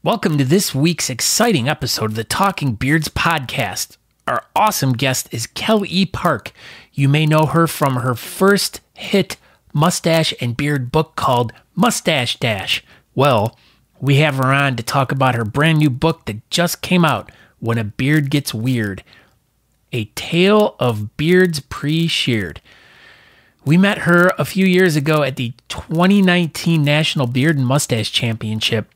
Welcome to this week's exciting episode of the Talking Beards podcast. Our awesome guest is Kel E. Park. You may know her from her first hit mustache and beard book called Mustache Dash. Well, we have her on to talk about her brand new book that just came out, When a Beard Gets Weird, a tale of beards pre-sheared. We met her a few years ago at the 2019 National Beard and Mustache Championship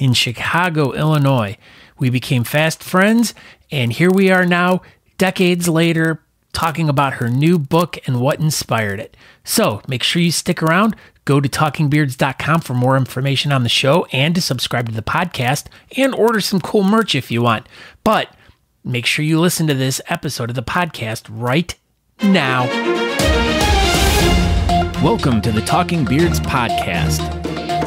in Chicago, Illinois. We became fast friends, and here we are now, decades later, talking about her new book and what inspired it. So make sure you stick around. Go to talkingbeards.com for more information on the show and to subscribe to the podcast and order some cool merch if you want. But make sure you listen to this episode of the podcast right now. Welcome to the Talking Beards podcast,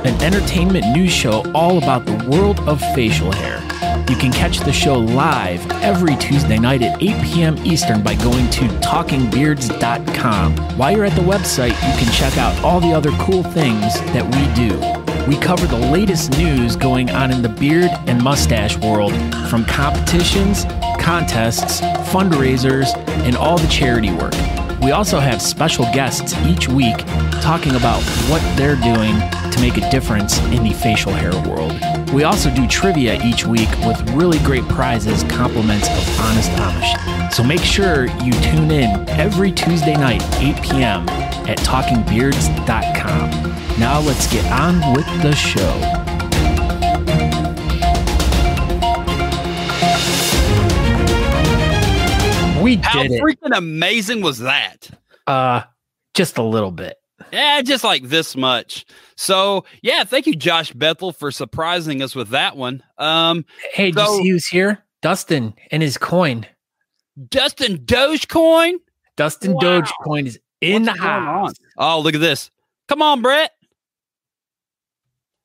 an entertainment news show all about the world of facial hair. You can catch the show live every Tuesday night at 8 p.m. Eastern by going to talkingbeards.com. While you're at the website, you can check out all the other cool things that we do. We cover the latest news going on in the beard and mustache world, from competitions, contests, fundraisers, and all the charity work. We also have special guests each week talking about what they're doing to make a difference in the facial hair world. We also do trivia each week with really great prizes, compliments of Honest Amish. So make sure you tune in every Tuesday night, 8 p.m. at talkingbeards.com. Now let's get on with the show. We did it. How freaking amazing was that? Just a little bit. Yeah, just like this much. So, yeah, thank you, Josh Bethel, for surprising us with that one. Hey, did you see who's here? Dustin and his coin. Dustin Dogecoin? Dustin Dogecoin is in the house. Oh, look at this. Come on, Brett.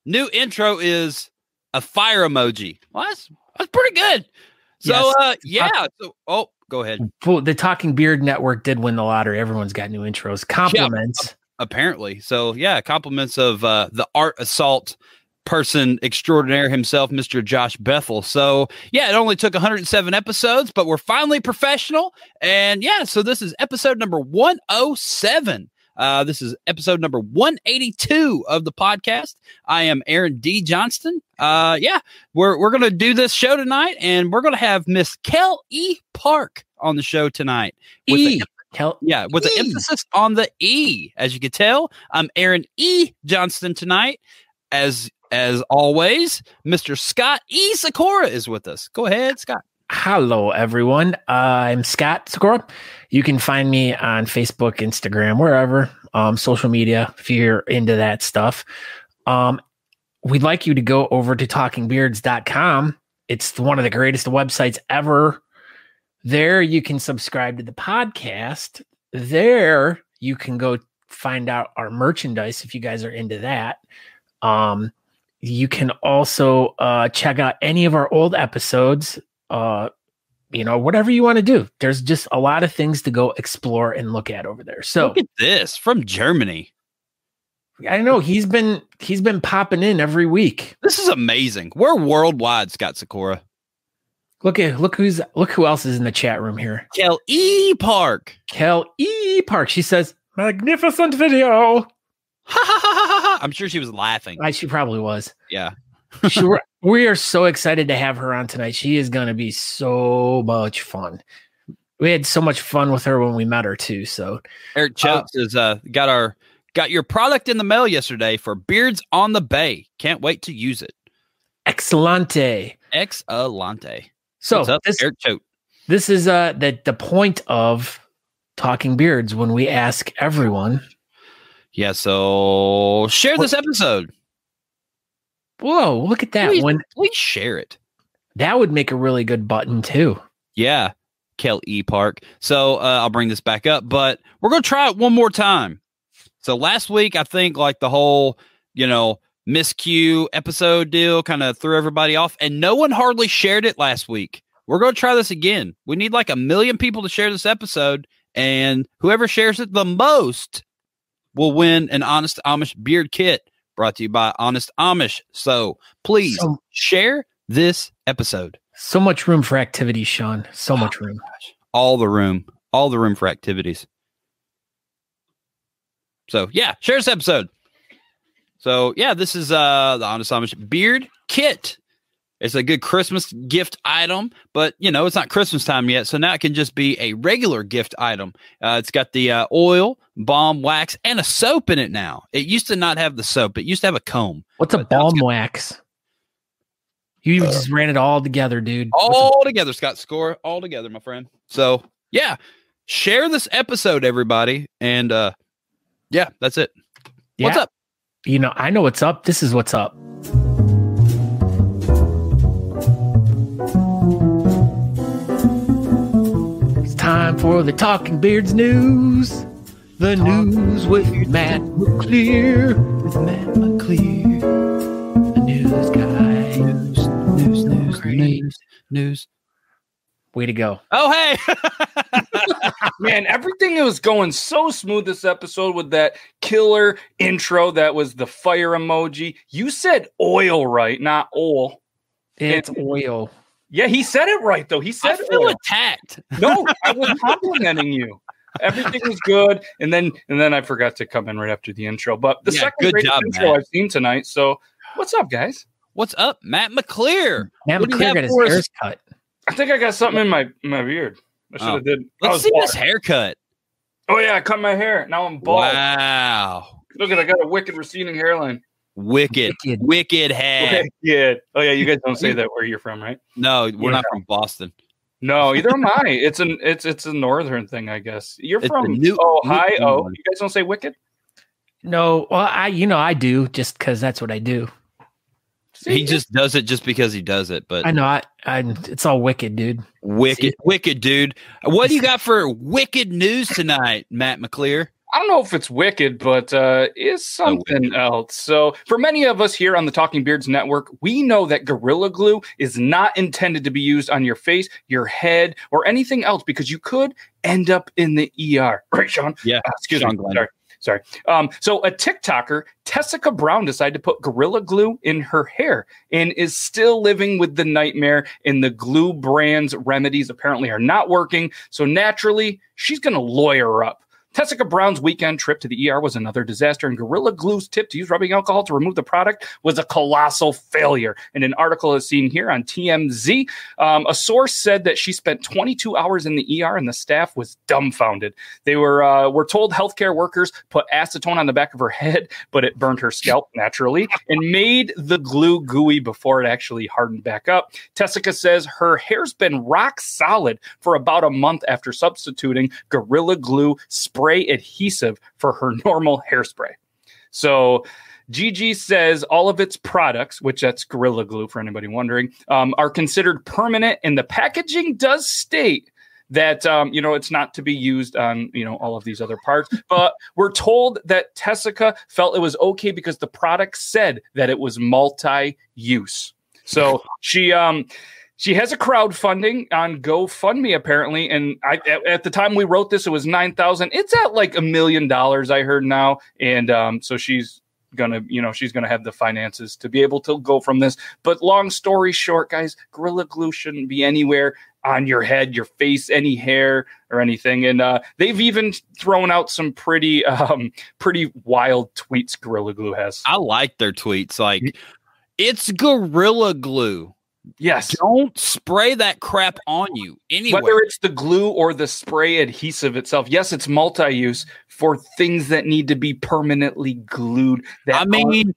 New intro is a fire emoji. Well, that's pretty good. So, yes. Go ahead. The Talking Beard Network did win the lottery. Everyone's got new intros. Compliments. Yeah, apparently. So, yeah, compliments of the art assault person extraordinaire himself, Mr. Josh Bethel. So, yeah, it only took 107 episodes, but we're finally professional. And, yeah, so this is episode number 107. This is episode number 182 of the podcast. I am Aaron D. Johnston. We're going to do this show tonight, and we're going to have Miss Kel E. Park on the show tonight. With the emphasis on the E. As you can tell, I'm Aaron E. Johnston tonight. As always, Mr. Scott E. Sakura is with us. Go ahead, Scott. Hello, everyone. I'm Scott Sakura. You can find me on Facebook, Instagram, wherever, social media, if you're into that stuff. We'd like you to go over to talkingbeards.com. It's one of the greatest websites ever. There you can subscribe to the podcast. There you can go find out our merchandise if you guys are into that. You can also check out any of our old episodes. Whatever you want to do. There's just a lot of things to go explore and look at over there. So look at this from Germany. I know he's been popping in every week. This is amazing. We're worldwide, Scott Sakura. Look who else is in the chat room here. Kel E. Park. Kel E. Park. She says, magnificent video. I'm sure she was laughing. She probably was. Yeah. We are so excited to have her on tonight. She is going to be so much fun. We had so much fun with her when we met her too. So Eric Choate has got your product in the mail yesterday for Beards on the Bay. Can't wait to use it. Excellente. So what's up, Eric Choate? This is the point of Talking Beards when we ask everyone. Yeah. So share this episode. Whoa, look at that. Please share it. That would make a really good button too. Yeah. Kel E. Park. So I'll bring this back up, but we're going to try it one more time. So last week, I think like the whole, miscue episode deal kind of threw everybody off, and no one hardly shared it last week. We're going to try this again. We need like 1 million people to share this episode, and whoever shares it the most will win an Honest Amish beard kit brought to you by Honest Amish. So please share this episode. So much room for activities, Sean. So much room. Gosh. All the room for activities. So yeah, share this episode. So yeah, this is the Honest Amish beard kit. It's a good Christmas gift item, but it's not Christmas time yet, so now it can just be a regular gift item. It's got the oil, balm, wax, and a soap in it now. It used to not have the soap. It used to have a comb. What's a balm wax? You just ran it all together, dude. All together, Scott Score. All together, my friend. So yeah, share this episode, everybody, and yeah, that's it. Yeah. What's up? I know what's up. This is what's up. Time for the Talking Beards news. The news with Matt McClear. The news guy. News. Way to go. Oh, hey. Man, everything was going so smooth this episode with that killer intro that was the fire emoji. You said oil, right? Not oil. It's oil. Yeah, he said it right, though. He said I feel attacked. No, I was complimenting you. Everything was good, and then I forgot to come in right after the intro. But the second greatest intro I've seen tonight. So, what's up, guys? What's up, Matt McClear? Matt McClear got his hair cut. I think I got something in my beard. I should have did. Let's see this haircut. Oh yeah, I cut my hair. Now I'm bald. Wow! Look at I got a wicked receding hairline. Wicked head. Wicked. Oh yeah, you guys don't say that where you're from, right? No, we're not from Boston. No, either am I. It's a northern thing, I guess. You're from Ohio. You guys don't say wicked? No, well, I do just because that's what I do. See, he just does it just because he does it. But I know, it's all wicked, dude. Wicked, dude. What do you got for wicked news tonight, Matt McClear? I don't know if it's wicked, but is something else. So for many of us here on the Talking Beards Network, we know that Gorilla Glue is not intended to be used on your face, your head, or anything else because you could end up in the ER. Right, Sean? Yeah. Excuse me. Sorry. So a TikToker, Tessica Brown, decided to put Gorilla Glue in her hair and is still living with the nightmare. And the glue brand's remedies apparently are not working. So naturally, she's going to lawyer up. Tessica Brown's weekend trip to the ER was another disaster, and Gorilla Glue's tip to use rubbing alcohol to remove the product was a colossal failure. In an article as seen here on TMZ, a source said that she spent 22 hours in the ER, and the staff was dumbfounded. They were told healthcare workers put acetone on the back of her head, but it burned her scalp naturally and made the glue gooey before it actually hardened back up. Tessica says her hair's been rock solid for about a month after substituting Gorilla Glue spray adhesive for her normal hairspray. So Gigi says all of its products, which that's Gorilla Glue for anybody wondering, are considered permanent, and the packaging does state that it's not to be used on all of these other parts. But we're told that Tessica felt it was okay because the product said that it was multi-use. So she has a crowdfunding on GoFundMe apparently, and at the time we wrote this, it was $9,000. It's at like $1 million, I heard now, and so she's gonna have the finances to be able to go from this. But long story short, guys, Gorilla Glue shouldn't be anywhere on your head, your face, any hair or anything. And they've even thrown out some pretty wild tweets Gorilla Glue has. I like their tweets. Like, it's Gorilla Glue. Yes. Don't spray that crap on you anywhere. Whether it's the glue or the spray adhesive itself. Yes, it's multi-use for things that need to be permanently glued. That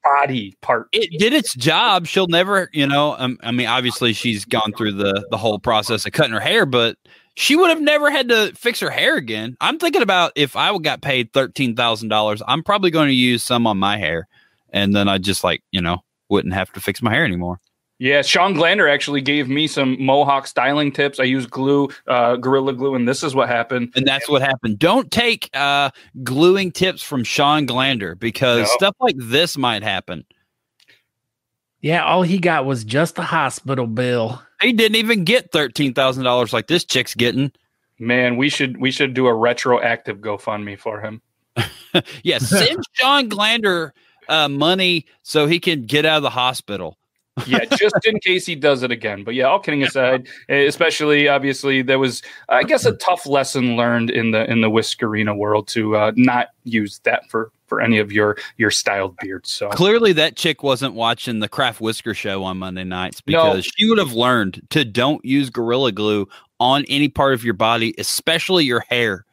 body part. It did its job. She'll never, obviously she's gone through the whole process of cutting her hair, but she would have never had to fix her hair again. I'm thinking about if I got paid $13,000, I'm probably going to use some on my hair. And then I just wouldn't have to fix my hair anymore. Yeah, Sean Glander actually gave me some mohawk styling tips. I use Gorilla Glue, and this is what happened. And that's what happened. Don't take gluing tips from Sean Glander because stuff like this might happen. Yeah, all he got was just a hospital bill. He didn't even get $13,000 like this chick's getting. Man, we should do a retroactive GoFundMe for him. Yeah, send Sean Glander money so he can get out of the hospital. Yeah, just in case he does it again. But yeah, all kidding aside, especially obviously there was, I guess, a tough lesson learned in the Whiskerina world to not use that for any of your styled beards. So clearly that chick wasn't watching the Craft Whisker show on Monday nights, because she would have learned to don't use Gorilla Glue on any part of your body, especially your hair.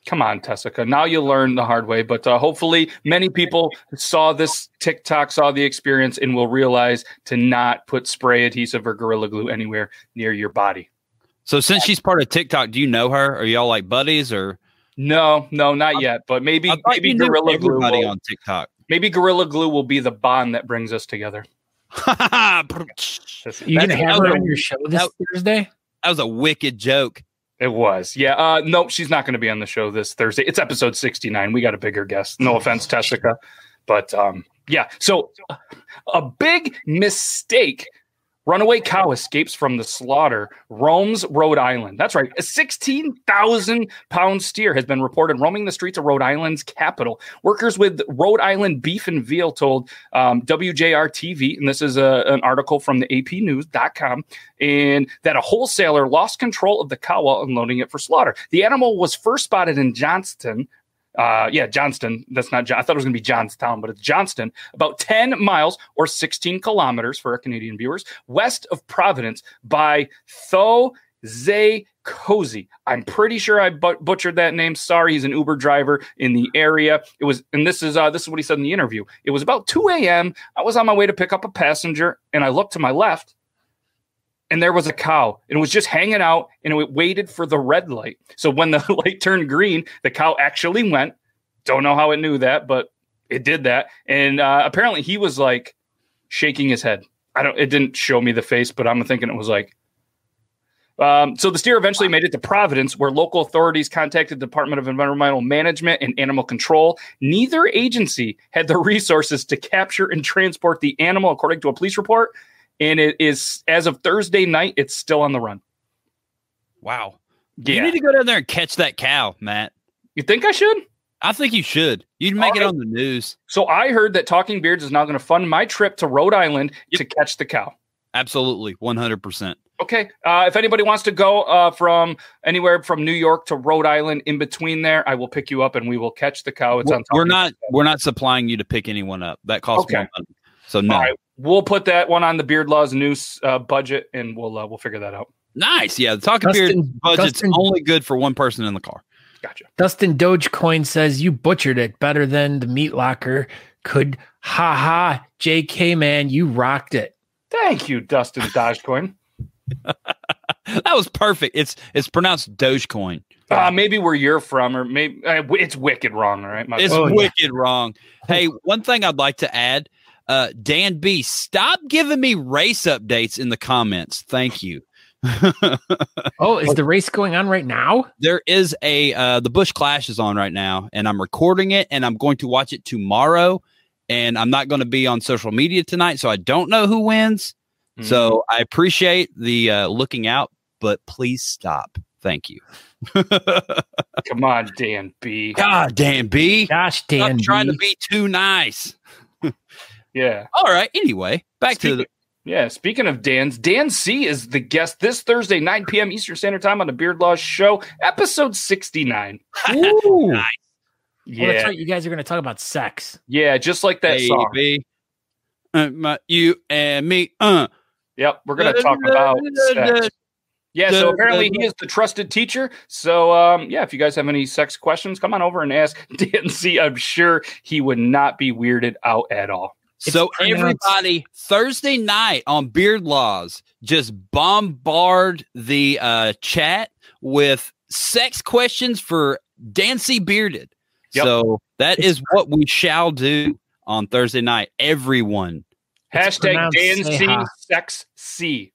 Come on, Tessica. Now you learn the hard way, but hopefully many people saw this TikTok, saw the experience, and will realize to not put spray adhesive or Gorilla Glue anywhere near your body. So since she's part of TikTok, do you know her? Are y'all like buddies or? No, not yet. But maybe Gorilla Glue on TikTok. Maybe Gorilla Glue will be the bond that brings us together. You gonna have her on your show this Thursday? That was a wicked joke. It was. Yeah. Nope, she's not going to be on the show this Thursday. It's episode 69. We got a bigger guest. No offense, Tessica. But yeah. So a big mistake. Runaway cow escapes from the slaughter, roams Rhode Island. That's right. A 16,000-pound steer has been reported roaming the streets of Rhode Island's capital. Workers with Rhode Island Beef and Veal told WJR-TV, and this is an article from the APnews.com, and that a wholesaler lost control of the cow while unloading it for slaughter. The animal was first spotted in Johnston. Johnston. That's not John. I thought it was going to be Johnstown, but it's Johnston, about 10 miles or 16 kilometers for our Canadian viewers, west of Providence by Zay Cozy. I'm pretty sure I butchered that name. Sorry, he's an Uber driver in the area. It was, and this is what he said in the interview. It was about 2 a.m. I was on my way to pick up a passenger, and I looked to my left, and there was a cow, and it was just hanging out, and it waited for the red light. So when the light turned green, the cow actually went. Don't know how it knew that, but it did that. And apparently he was like shaking his head. It didn't show me the face, but I'm thinking it was like. So the steer eventually made it to Providence, where local authorities contacted the Department of Environmental Management and Animal Control. Neither agency had the resources to capture and transport the animal, according to a police report. And it is, as of Thursday night, it's still on the run. Wow. Yeah. You need to go down there and catch that cow, Matt. You think I should? I think you should. You'd make it on the news. So I heard that Talking Beards is now going to fund my trip to Rhode Island to catch the cow. Absolutely. 100%. Okay. If anybody wants to go from anywhere from New York to Rhode Island, in between there, I will pick you up and we will catch the cow. It's on. We're not supplying you to pick anyone up. That costs more money. So no. All right. We'll put that one on the Beard Laws News budget, and we'll figure that out. Nice. Yeah. The Talking Beard budget's only good for one person in the car. Gotcha. Dustin Dogecoin says you butchered it better than the Meat Locker could. Ha ha. JK, man, you rocked it. Thank you, Dustin Dogecoin. That was perfect. It's pronounced Dogecoin. Maybe where you're from, or maybe it's wicked wrong. All right. It's wicked wrong. Hey, one thing I'd like to add. Dan B, stop giving me race updates in the comments. Thank you. Oh, is the race going on right now? There is the Busch Clash is on right now, and I'm recording it, and I'm going to watch it tomorrow, and I'm not going to be on social media tonight, so I don't know who wins. Mm-hmm. So I appreciate the looking out, but please stop. Thank you. Come on, Dan B. God, Dan B. Gosh, Dan B. Trying to be too nice. Yeah. All right. Anyway, speaking of Dan's, Dan C is the guest this Thursday, 9 p.m. Eastern Standard Time on the Beard Laws Show, episode 69. Ooh. Nice. Yeah. Well, that's right. You guys are going to talk about sex. Yeah, just like that song. You and me. Yep, we're going to talk about sex. Yeah, so apparently he is the trusted teacher. So, if you guys have any sex questions, come on over and ask Dan C. I'm sure he would not be weirded out at all. So everybody, Thursday night on Beard Laws, just bombard the chat with sex questions for Dan C. Bearded. Yep. So that is what we shall do on Thursday night. Everyone. Hashtag Dan C. Sex C.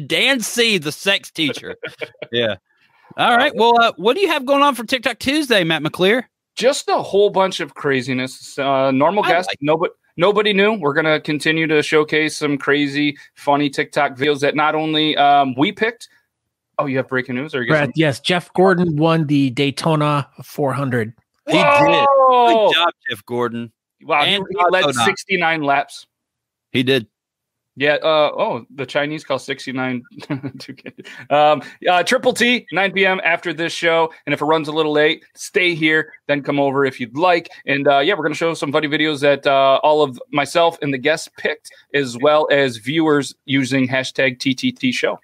Dan C., the sex teacher. Yeah. All right. Well, what do you have going on for TikTok Tuesday, Matt McClear? Just a whole bunch of craziness. Normal guest. Nobody knew. We're going to continue to showcase some crazy, funny TikTok videos that not only we picked. Oh, you have breaking news? Or Brad, yes. Jeff Gordon won the Daytona 400. He did. Good job, Jeff Gordon. Wow, And he led 69 laps. He did. Yeah. The Chinese call 69. Triple T, 9 p.m. after this show. And if it runs a little late, stay here. Then come over if you'd like. And we're going to show some funny videos that all of myself and the guests picked, as well as viewers using hashtag TTT show.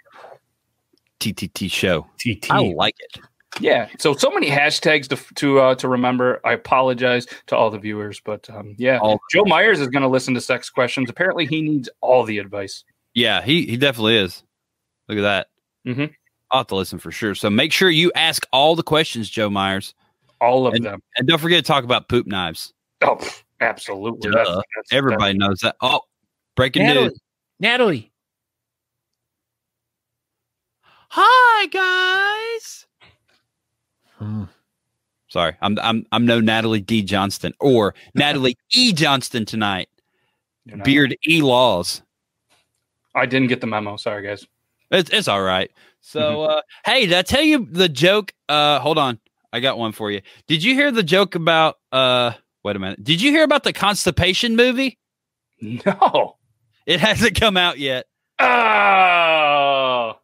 TTT show. TT. I like it. Yeah, so many hashtags to remember. I apologize to all the viewers, but Joe Myers is going to listen to sex questions. Apparently, he needs all the advice. Yeah, he definitely is. Look at that. Mm-hmm. I'll have to listen for sure. So make sure you ask all the questions, Joe Myers. All of them. And don't forget to talk about poop knives. Oh, absolutely. Everybody knows that. Oh, breaking news. Natalie. Hi, guys. Sorry, I'm no Natalie D. Johnston or Natalie E. Johnston tonight. Beard E. Laws. I didn't get the memo. Sorry, guys. It's all right. So, hey, did I tell you the joke? Hold on, I got one for you. Did you hear the joke about? Wait a minute. Did you hear about the constipation movie? No, it hasn't come out yet. Oh,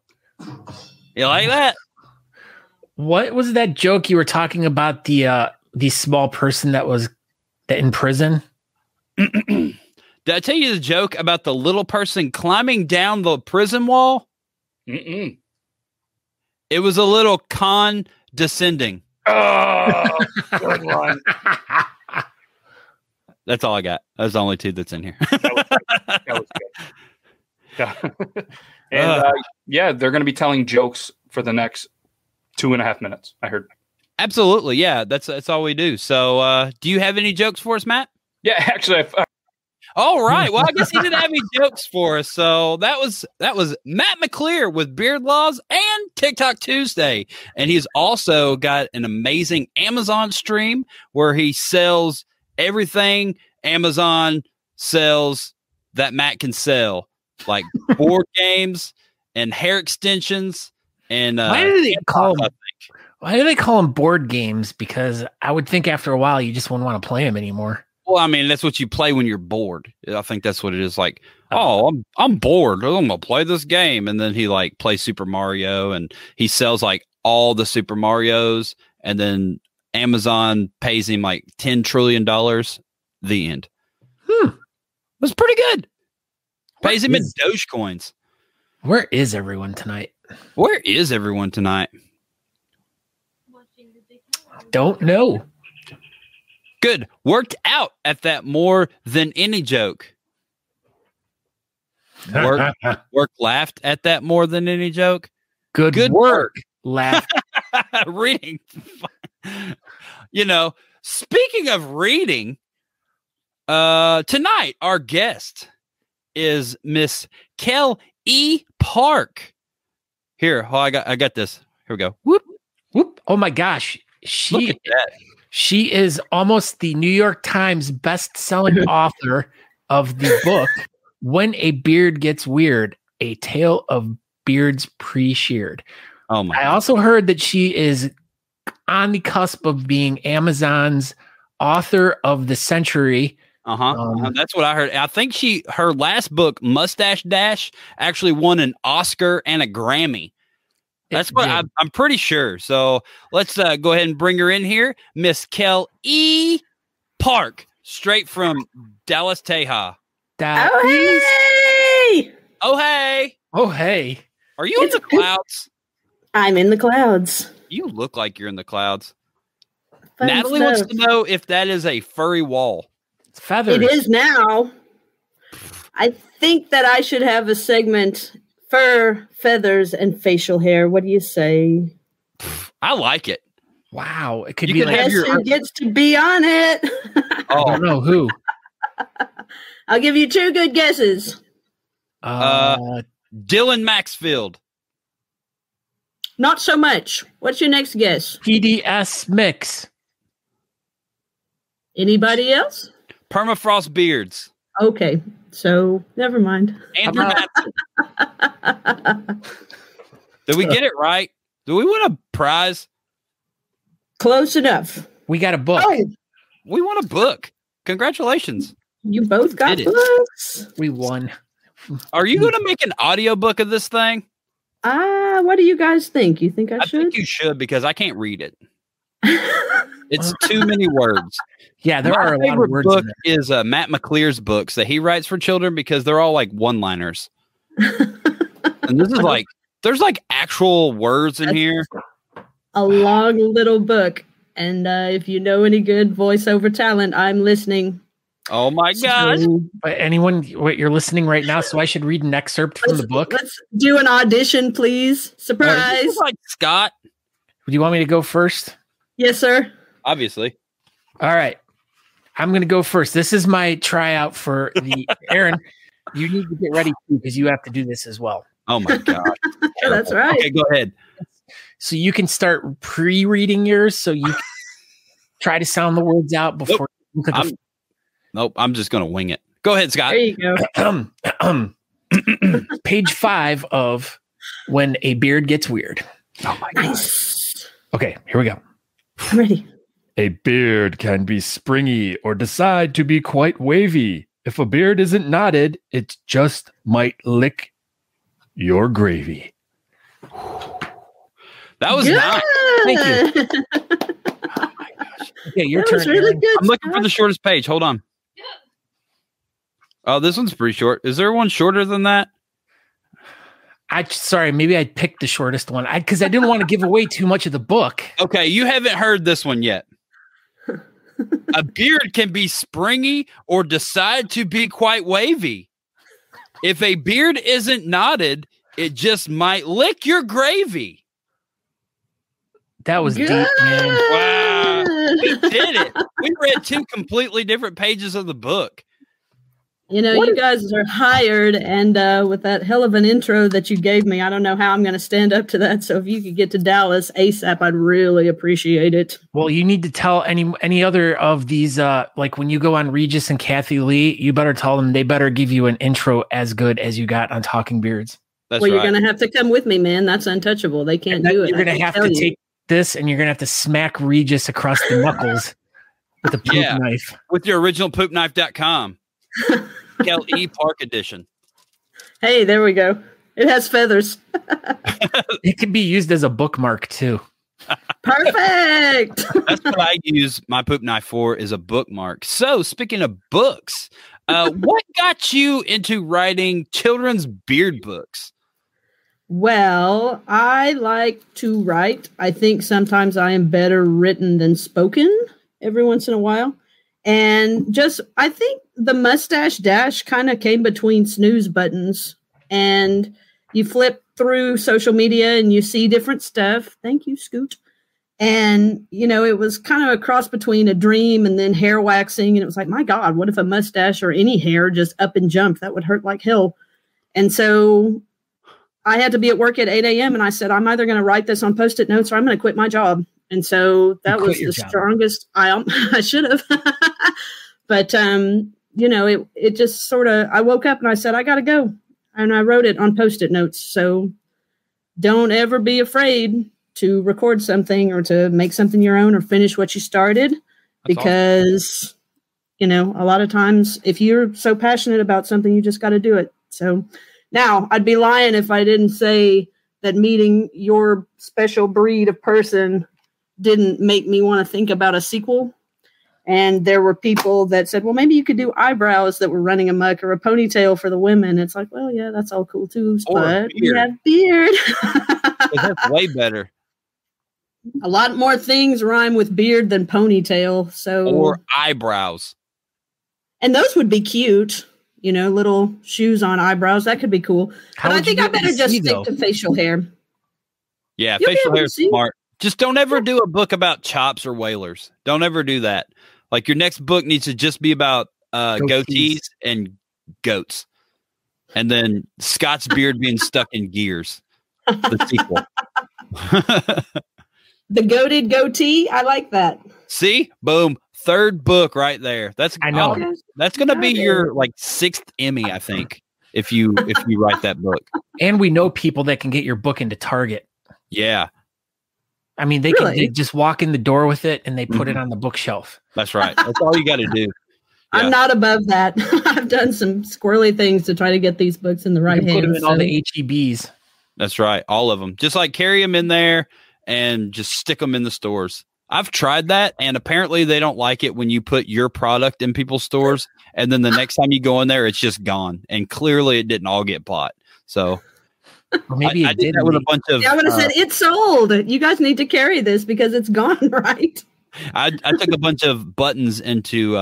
you like that? What was that joke you were talking about? The small person that was in prison. Did I tell you the joke about the little person climbing down the prison wall? Mm-mm. It was a little condescending. Oh, good one. That's all I got. That's the only two that's in here. That was good. And they're going to be telling jokes for the next 2.5 minutes. I heard. Absolutely, yeah. That's all we do. So, do you have any jokes for us, Matt? Yeah, actually. All right. Well, I guess he didn't have any jokes for us. So that was Matt McClear with Beard Laws and TikTok Tuesday, and he's also got an amazing Amazon stream where he sells everything Amazon sells that Matt can sell, like board games and hair extensions. And why do they call them board games? Because I would think after a while you just wouldn't want to play them anymore. Well, I mean, that's what you play when you're bored. I think that's what it is. Like, I'm bored. I'm gonna play this game, and then he like plays Super Mario, and he sells like all the Super Marios, and then Amazon pays him like $10 trillion. The end. That's pretty good. Pays him in Dogecoins. Where is everyone tonight? Where is everyone tonight? Don't know. Good. Worked out at that more than any joke. Work laughed at that more than any joke. Good work. Laugh. Reading. Speaking of reading, tonight our guest is Miss Kel E. Park. Here, I got this. Here we go. Whoop, whoop. Oh my gosh. Look at that. She is almost the New York Times best-selling author of the book, When a Beard Gets Weird, A Tale of Beards Pre-Sheared. Oh my. I also heard that she is on the cusp of being Amazon's author of the century. That's what I heard. I think her last book, Mustache Dash, actually won an Oscar and a Grammy. That's what I'm pretty sure. So let's go ahead and bring her in here. Miss Kel E. Park, straight from Dallas, Texas. Oh, hey! Oh, hey! Oh, hey! Are you in the clouds? I'm in the clouds. You look like you're in the clouds. Fun Natalie stuff. wants to know if that is a furry wall. It's feathers. It is now. I think that I should have a segment: fur, feathers, and facial hair. What do you say? I like it. Wow. It could You be could like have Guess who gets to be on it? I don't know who. I'll give you 2 good guesses. Dylan Maxfield. Not so much. What's your next guess? PDS Mix. Anybody else? Permafrost Beards. Okay, so never mind. Andrew Matson. Did we get it right? Do we win a prize? Close enough. We got a book. Oh, We want a book. Congratulations. You both got Did it. books. We won. Are you going to make an audiobook of this thing? What do you guys think? You think I should? think you should because I can't read it. It's too many words. Yeah, there are a lot of words book in there. is Matt McClear's books that he writes for children because they're all like one-liners. And this is like, there's like actual words in here. A long little book. And if you know any good voiceover talent, I'm listening. Oh my gosh. But anyone, you're listening right now, so I should read an excerpt from the book. Let's do an audition, please. Surprise. This is like Scott. Do you want me to go first? Yes, sir. Obviously. All right. I'm going to go first. This is my tryout for the Aaron. You need to get ready too because you have to do this as well. Oh my gosh. That's right. Okay, go ahead. So you can start pre-reading yours so you can try to sound the words out before you look at the Nope, I'm just going to wing it. Go ahead, Scott. There you go. Page 5 of When a Beard Gets Weird. Oh my gosh. Nice. Okay, here we go. I'm ready. A beard can be springy or decide to be quite wavy. If a beard isn't knotted, it just might lick your gravy. That was Good. nice. Thank you. Oh my gosh. Okay, your That turn. was really Aaron. good. I'm looking for the shortest page. Hold on. Oh, this one's pretty short. Is there one shorter than that? Sorry, maybe I picked the shortest one because I didn't want to give away too much of the book. Okay, you haven't heard this one yet. A beard can be springy or decide to be quite wavy. If a beard isn't knotted, it just might lick your gravy. That was Good. deep, man. Wow. We did it. We read 2 completely different pages of the book. You know, you guys are hired, and with that hell of an intro that you gave me, I don't know how I'm going to stand up to that. So if you could get to Dallas ASAP, I'd really appreciate it. Well, you need to tell any other of these, like when you go on Regis and Kathy Lee, you better tell them they better give you an intro as good as you got on Talking Beards. That's Well, right. you're going to have to come with me, man. That's untouchable. They can't do it. You're going to have to take this and you're going to have to smack Regis across the knuckles with a poop knife. With your original poopknife.com. Kel E Park Edition. Hey, there we go. It has feathers. It could be used as a bookmark too. Perfect. That's what I use my poop knife for, is a bookmark. So speaking of books, what got you into writing children's beard books? Well, I like to write. I think sometimes I am better written than spoken every once in a while. And just, I think the mustache dash kind of came between snooze buttons, and you flip through social media and you see different stuff. Thank you, Scoot. And, you know, it was kind of a cross between a dream and then hair waxing. And it was like, my God, what if a mustache or any hair just up and jumped? That would hurt like hell. And so I had to be at work at 8 a.m. and I said, I'm either going to write this on Post-it notes or I'm going to quit my job. And so that was the strongest. I should have. But, you know, it just sort of, I woke up and I said, I got to go. And I wrote it on Post-it notes. So don't ever be afraid to record something or to make something your own or finish what you started. That's because, awesome. You know, a lot of times if you're so passionate about something, you just got to do it. So now I'd be lying if I didn't say that meeting your special breed of person didn't make me want to think about a sequel. And there were people that said, well, maybe you could do eyebrows that were running amok or a ponytail for the women. It's like, well, yeah, that's all cool too. But we have beard. That's way better. A lot more things rhyme with beard than ponytail. So or eyebrows. And those would be cute. You know, little shoes on eyebrows. That could be cool. But I think I better just stick to facial hair. Yeah, facial hair is smart. Just don't ever do a book about chops or whalers. Don't ever do that. Like your next book needs to just be about goatees and goats. And then Scott's beard being stuck in gears. The sequel. The goated goatee. I like that. See? Boom. 3rd book right there. That's I know. That's gonna be your like 6th Emmy, I think, if you write that book. And we know people that can get your book into Target. Yeah. I mean, they just walk in the door with it and they put it on the bookshelf. That's right. That's all you got to do. I'm not above that. I've done some squirrely things to try to get these books in the right You put them hands. in all the HEBs. That's right. All of them. Just like carry them in there and just stick them in the stores. I've tried that, and apparently they don't like it when you put your product in people's stores, and then the next time you go in there, it's just gone. And clearly it didn't all get bought. So Or maybe I did that with a bunch of. I would have said, it's sold. You guys need to carry this because it's gone, right? I took a bunch of buttons into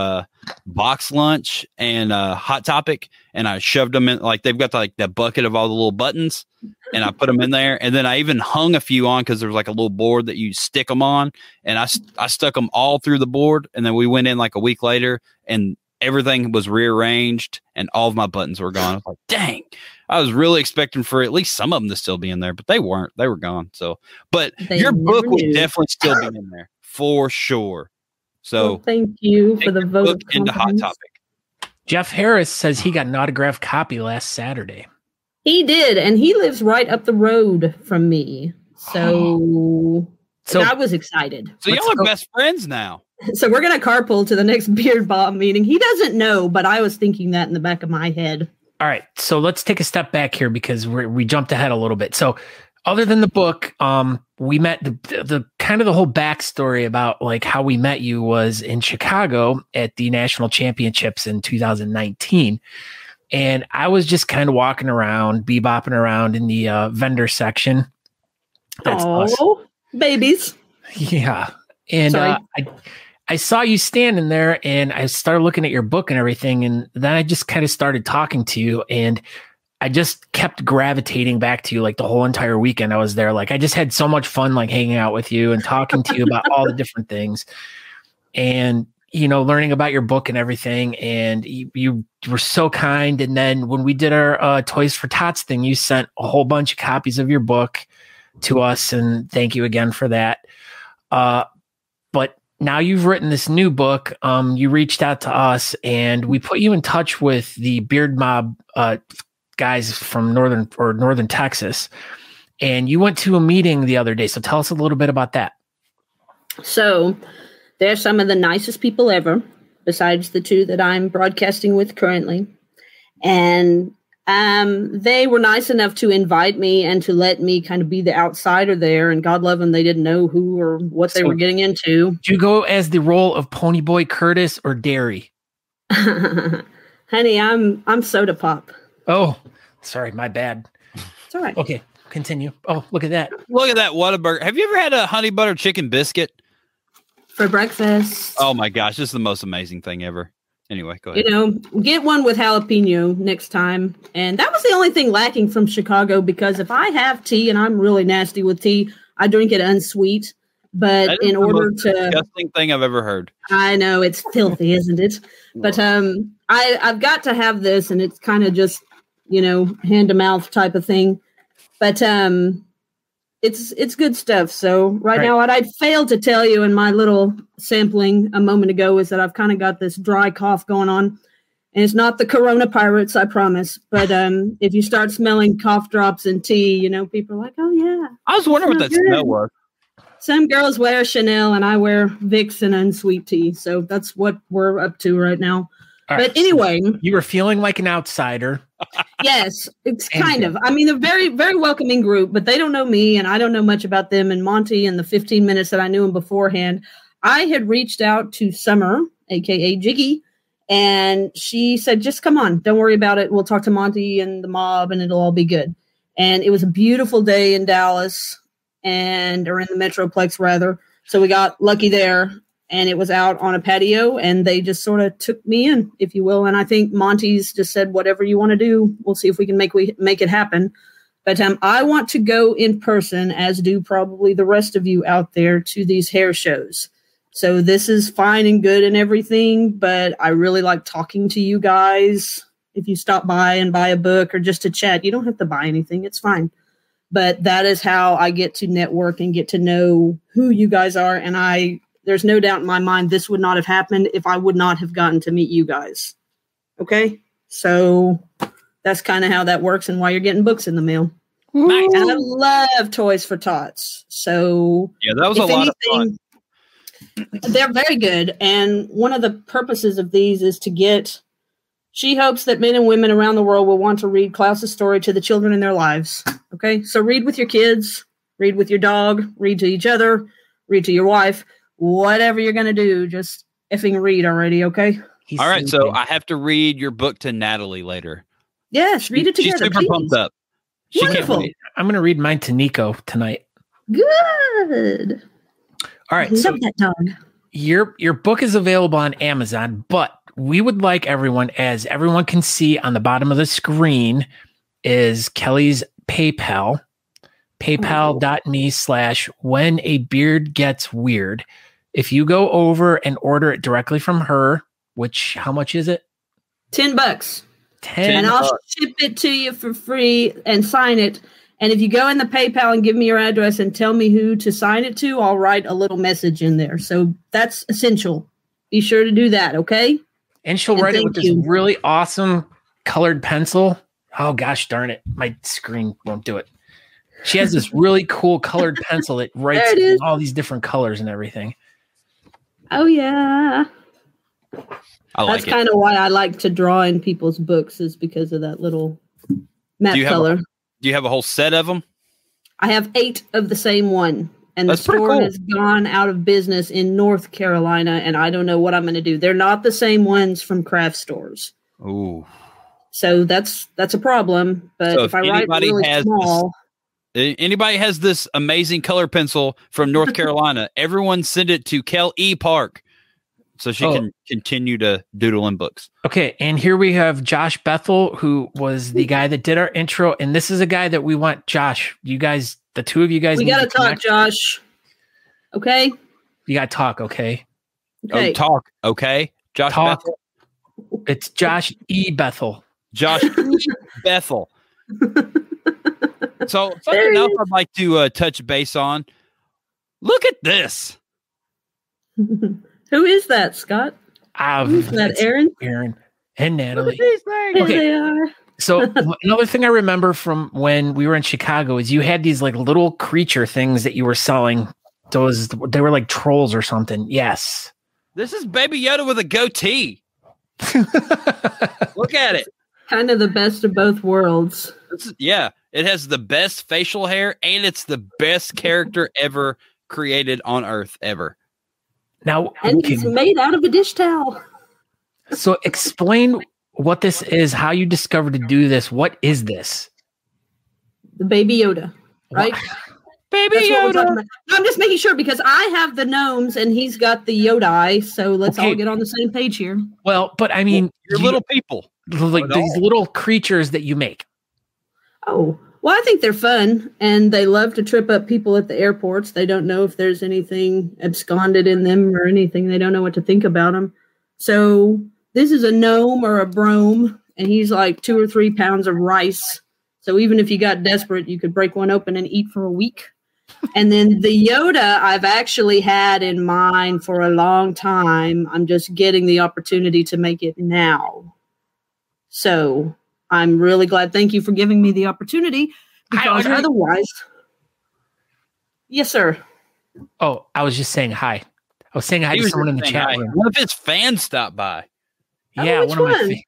Box Lunch and Hot Topic, and I shoved them in. Like they've got like that bucket of all the little buttons, and I put them in there. And then I even hung a few on because there was like a little board that you stick them on, and I stuck them all through the board. And then we went in like a week later, and everything was rearranged, and all of my buttons were gone. I was like, dang. I was really expecting for at least some of them to still be in there, but they weren't. They were gone. So, but your book would definitely still be in there for sure. So, well, thank you for the vote into Hot Topic. Jeff Harris says he got an autographed copy last Saturday. He did, and he lives right up the road from me. So I was excited. So y'all are best friends now. So we're going to carpool to the next Beard Bob meeting. He doesn't know, but I was thinking that in the back of my head. All right, so let's take a step back here because we jumped ahead a little bit. So, other than the book, we met the kind of the whole backstory about like how we met you was in Chicago at the national championships in 2019, and I was just kind of walking around, bebopping around in the vendor section. That's us. Babies. Yeah, and I saw you standing there, and I started looking at your book and everything, and then I just kind of started talking to you, and I just kept gravitating back to you like the whole entire weekend I was there. Like I just had so much fun like hanging out with you and talking to you about all the different things and, you know, learning about your book and everything. And you were so kind. And then when we did our Toys for Tots thing, you sent a whole bunch of copies of your book to us, and thank you again for that. But now you've written this new book. You reached out to us, and we put you in touch with the Beard Mob guys from northern Texas, and you went to a meeting the other day. So tell us a little bit about that. So they're some of the nicest people ever, besides the two that I'm broadcasting with currently. And they were nice enough to invite me and to let me kind of be the outsider there. And God love them, they didn't know who or what they were getting into. Did you go as the role of Ponyboy Curtis or Derry? Honey, I'm Soda Pop. Oh, sorry, my bad. It's all right. Okay, continue. Oh, look at that. Look at that Whataburger. Have you ever had a honey butter chicken biscuit? For breakfast. Oh my gosh, this is the most amazing thing ever. Anyway, go ahead. You know, get one with jalapeno next time. And that was the only thing lacking from Chicago, because if I have tea, and I'm really nasty with tea, I drink it unsweet. But in order to disgusting thing I've ever heard. I know it's filthy, isn't it? But I've got to have this, and it's kind of just, you know, hand to mouth type of thing. But it's good stuff. So right now, what I'd failed to tell you in my little sampling a moment ago is that I've kind of got this dry cough going on. And it's not the Corona Pirates, I promise. But if you start smelling cough drops and tea, you know, people are like, oh, yeah. I was wondering what that smell was. Some girls wear Chanel, and I wear Vicks and unsweet tea. So that's what we're up to right now. All but right, anyway. So you were feeling like an outsider. Yes, it's kind of. I mean, a very, very welcoming group, but they don't know me, and I don't know much about them. And Monty, in the 15 minutes that I knew him beforehand, I had reached out to Summer, a.k.a. Jiggy, and she said, just come on. Don't worry about it. We'll talk to Monty and the mob, and it'll all be good. And it was a beautiful day in Dallas. Or in the Metroplex, rather. So we got lucky there, and it was out on a patio, and they just sort of took me in, if you will. And I think Monty's just said, whatever you want to do, we'll see if we can make it happen. But I want to go in person, as do probably the rest of you out there, to these hair shows. So this is fine and good and everything, but I really like talking to you guys. If you stop by and buy a book or just to chat, you don't have to buy anything. It's fine. But that is how I get to network and get to know who you guys are. And there's no doubt in my mind this would not have happened if I would not have gotten to meet you guys. Okay? So that's kind of how that works and why you're getting books in the mail. Nice. And I love Toys for Tots. So yeah, that was a lot of fun. They're very good. And one of the purposes of these is to get, she hopes that men and women around the world will want to read Klaus's story to the children in their lives. Okay. So read with your kids, read with your dog, read to each other, read to your wife, whatever you're going to do, just effing read already. Okay. All right. So I have to read your book to Natalie later. Yes. Read it together. She's super pumped up. She Wonderful. can't wait. I'm going to read mine to Nico tonight. Good. All right. Love So that dog. your book is available on Amazon, but we would like everyone, as everyone can see on the bottom of the screen, is Kelly's PayPal, paypal.me/whenabeardgetsweird. If you go over and order it directly from her, which, how much is it? $10. 10. And I'll ship it to you for free and sign it. And if you go in the PayPal and give me your address and tell me who to sign it to, I'll write a little message in there. So that's essential. Be sure to do that, okay? And she'll write it with this really awesome colored pencil. Oh, gosh darn it. My screen won't do it. She has this really cool colored pencil that writes in all these different colors and everything. Oh, yeah. That's kind of why I like to draw in people's books, is because of that little map color. Do you have a whole set of them? I have 8 of the same one. And the store has gone out of business in North Carolina, and I don't know what I'm going to do. They're not the same ones from craft stores. Ooh. So that's a problem. But So if I write really small... Anybody has this amazing color pencil from North Carolina, everyone send it to Kel E Park so she can continue to doodle in books. Okay, and here we have Josh Bethel, who was the guy that did our intro, and this is a guy that we want. Josh, you guys, the two of you guys, we got to talk, Josh. Okay, you got to talk. Okay. Oh, talk. Okay, Josh talk. Bethel. It's Josh E Bethel. Josh E Bethel. So something else I'd like to touch base on. Look at this. Who is that, Scott? Who's that, Aaron? Aaron and Natalie. Here they are. So another thing I remember from when we were in Chicago is you had these like little creature things that you were selling. They were like trolls or something. Yes. This is Baby Yoda with a goatee. Look at it. Kind of the best of both worlds. It has the best facial hair, and it's the best character ever created on Earth ever. Now, and it's made out of a dish towel. So explain what this is, how you discovered to do this. What is this? The Baby Yoda, right? What? Baby Yoda. No, I'm just making sure because I have the gnomes and he's got the Yoda eye. So let's all get on the same page here. Well, but I mean, you're little people. Like these little creatures that you make. Oh, well, I think they're fun, and they love to trip up people at the airports. They don't know if there's anything absconded in them or anything. They don't know what to think about them. So this is a gnome or a brome, and he's like 2 or 3 pounds of rice. So even if you got desperate, you could break one open and eat for a week. And then the Yoda I've actually had in mind for a long time. I'm just getting the opportunity to make it now. So I'm really glad. Thank you for giving me the opportunity, because otherwise, yes, sir. Oh, I was just saying hi. I was saying hi to someone in the chat room. One of his fans stopped by. Yeah, one of my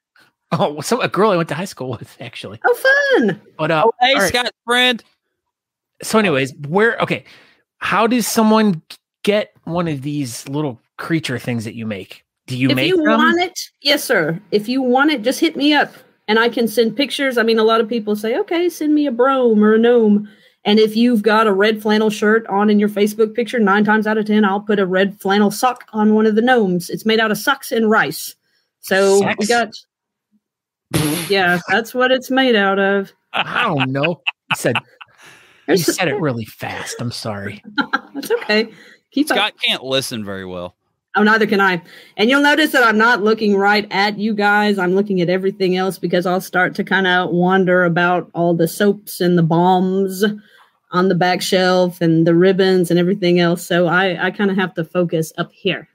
a girl I went to high school with, actually. Oh, fun! But hey, Scott's friend. So, anyways, how does someone get one of these little creature things that you make? Do you make them? If you want it, yes, sir. If you want it, just hit me up. And I can send pictures. I mean, a lot of people say, okay, send me a brome or a gnome. And if you've got a red flannel shirt on in your Facebook picture, 9 times out of 10, I'll put a red flannel sock on one of the gnomes. It's made out of socks and rice. So we got, yeah, that's what it's made out of. I don't know. You said it really fast. I'm sorry. That's okay. Scott can't listen very well. Oh, neither can I. And you'll notice that I'm not looking right at you guys. I'm looking at everything else because I'll start to kind of wonder about all the soaps and the balms on the back shelf and the ribbons and everything else. So I kind of have to focus up here,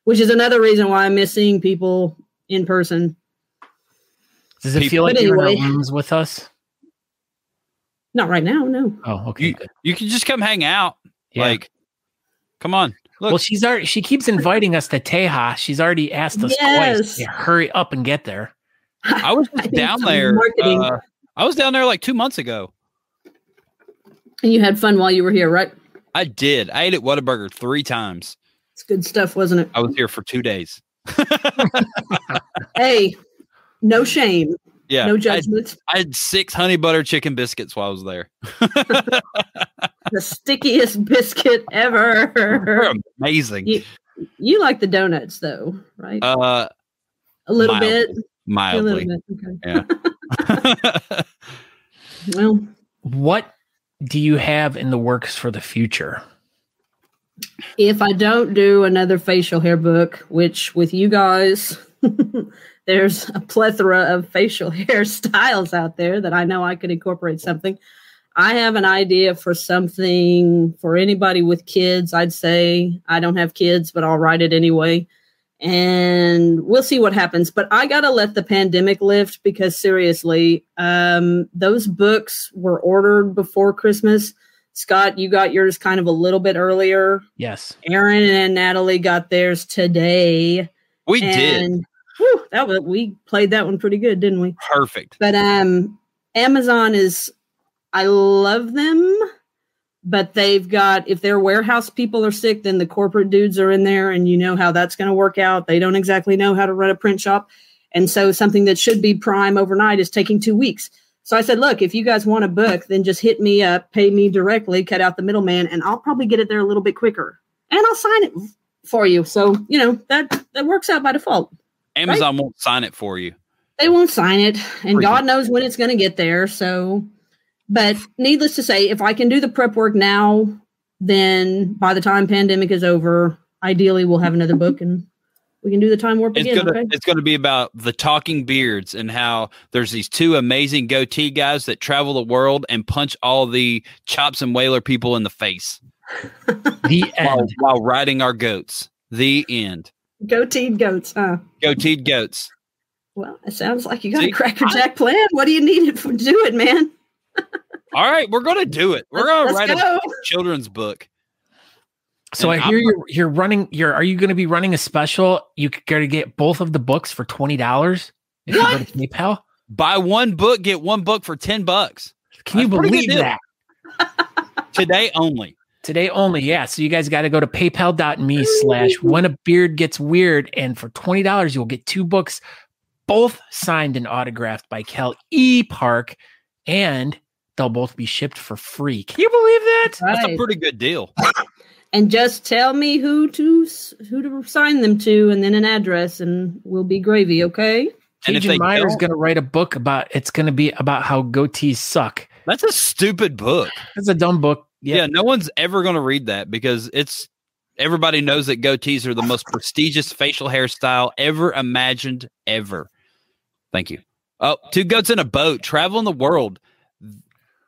which is another reason why I miss seeing people in person. Does it feel like you're in our rooms with us? Not right now, no. Oh, okay. You can just come hang out. Yeah. Like, come on. Well, she keeps inviting us to Tejas. She's already asked us twice to hurry up and get there. I was just down there. I was down there like 2 months ago. And you had fun while you were here, right? I did. I ate at Whataburger 3 times. It's good stuff, wasn't it? I was here for 2 days. Hey, no shame. Yeah. No judgment. I had 6 honey butter chicken biscuits while I was there. The stickiest biscuit ever. They're amazing. You like the donuts, though, right? A little bit. Mildly. A little bit. Okay. Yeah. Well, what do you have in the works for the future? If I don't do another facial hair book, which with you guys, there's a plethora of facial hair styles out there that I know I could incorporate something. I have an idea for something for anybody with kids. I'd say I don't have kids, but I'll write it anyway. And we'll see what happens. But I got to let the pandemic lift because seriously, those books were ordered before Christmas. Scott, you got yours kind of a little bit earlier. Yes. Aaron and Natalie got theirs today. We did. Whew, we played that one pretty good, didn't we? Perfect. But Amazon is, I love them, but they've got, if their warehouse people are sick, then the corporate dudes are in there, and you know how that's going to work out. They don't exactly know how to run a print shop. And so something that should be prime overnight is taking 2 weeks. So I said, look, if you guys want a book, then just hit me up, pay me directly, cut out the middleman, and I'll probably get it there a little bit quicker. And I'll sign it for you. So, you know, that works out by default. Amazon won't sign it for you. They won't sign it. And God knows when it's going to get there. So, but needless to say, if I can do the prep work now, then by the time pandemic is over, ideally we'll have another book and we can do the time warp again. It's going to be about the talking beards and how there's these 2 amazing goatee guys that travel the world and punch all the chops and whaler people in the face. The end. While riding our goats. The end. Goateed goats, huh? Goateed goats. Well, it sounds like you got a crackerjack plan. What do you need to do it, man? All right, we're going to do it. We're going to write a children's book. So I hear you're running. Are you going to be running a special? You could get both of the books for $20 if you go to PayPal. Buy one book, get one book for $10. Can you believe that? Today only. Today only, yeah. So you guys got to go to paypal.me/whenabeardgetsweird, and for $20 you'll get 2 books, both signed and autographed by Kel E. Park, and they'll both be shipped for free. Can you believe that? Right. That's a pretty good deal. And just tell me who to sign them to, and then an address, and we'll be gravy, okay? Cajun Meyer's going to write a book it's going to be about how goatees suck. That's a stupid book. That's a dumb book. Yeah, no one's ever going to read that because everybody knows that goatees are the most prestigious facial hairstyle ever imagined, ever. Thank you. Oh, 2 goats in a boat, traveling the world,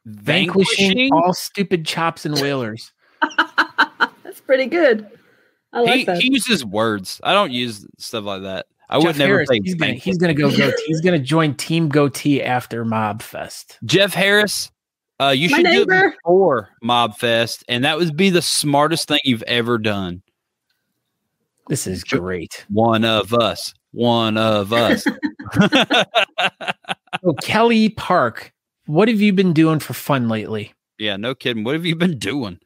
vanquishing all stupid chops and whalers. That's pretty good. I like that. He uses words. I don't use stuff like that. I would never say he's gonna go goatee. He's gonna join Team Goatee after Mob Fest. Jeff Harris, you should do it before Mob Fest, and that would be the smartest thing you've ever done. This is great. One of us. So Kel E. Park, what have you been doing for fun lately? Yeah, no kidding. What have you been doing?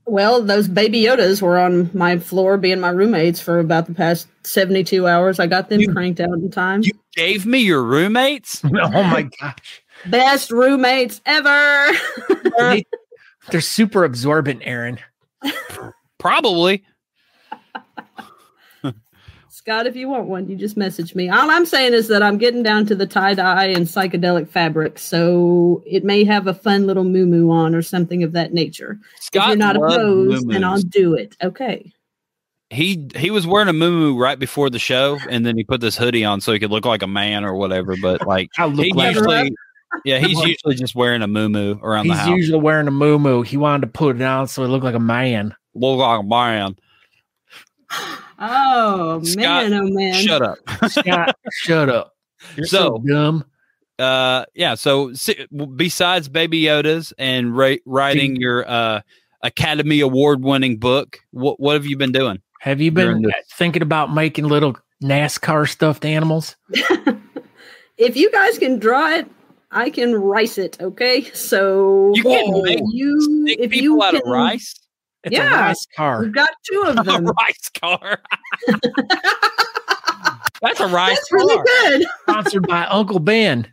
Well, those baby Yodas were on my floor being my roommates for about the past 72 hours. I got them cranked out in time. You gave me your roommates? Oh my gosh. Best roommates ever. They're super absorbent, Aaron. Probably. Scott, if you want one, you just message me. All I'm saying is that I'm getting down to the tie-dye and psychedelic fabric, so it may have a fun little moo-moo on or something of that nature. Scott, if you're not opposed, then I'll do it. Okay. He was wearing a moo-moo right before the show, and then he put this hoodie on so he could look like a man or whatever. But like, he's usually just wearing a moo-moo around the house. He's usually wearing a moo-moo. He wanted to put it on so he looked like a man. Look like a man. Oh, Scott, man, oh, man. Shut up. Scott, shut up. You're so dumb. So besides Baby Yodas and writing your Academy Award winning book. What have you been doing? Have you been thinking about making little NASCAR stuffed animals? If you guys can draw it, I can rice it. Okay, so You can make if people you out can, of rice. It's a rice car. we've got 2 of A them. rice car. That's a rice That's really car. good. Sponsored by Uncle Ben.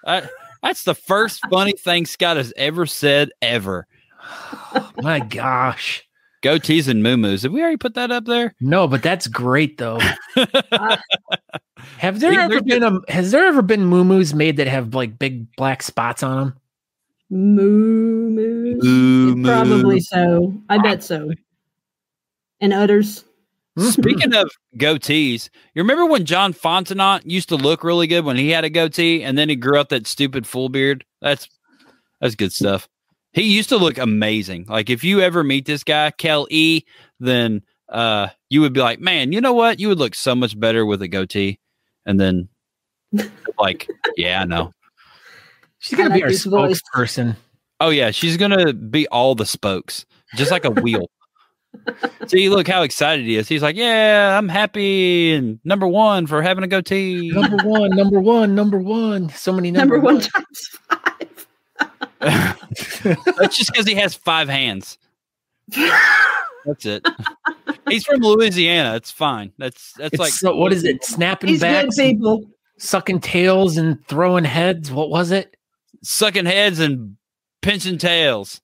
That's the first funny thing Scott has ever said ever. My gosh. Goatees and moo-moos. Did we already put that up there? No, but that's great though. Has there They're ever been moo-moos made that have like big black spots on them? Moo. Probably so. I bet so. And udders. Speaking of goatees, you remember when John Fontenot used to look really good when he had a goatee, and then he grew out that stupid full beard? That's good stuff. He used to look amazing. Like if you ever meet this guy, Kel E, then you would be like, man, you know what? You would look so much better with a goatee. And then like, yeah, I know. She's gonna be our spokesperson. Oh yeah, she's gonna be all the spokes, just like a wheel. See, look how excited he is. He's like, yeah, I'm happy and number 1 for having a goatee. Number one. So many Number 1 times 5. That's just because he has 5 hands. That's it. He's from Louisiana. It's fine. It's like so, what is it? Snapping He's backs, good, people. sucking tails, and throwing heads. What was it? sucking heads and pinching tails.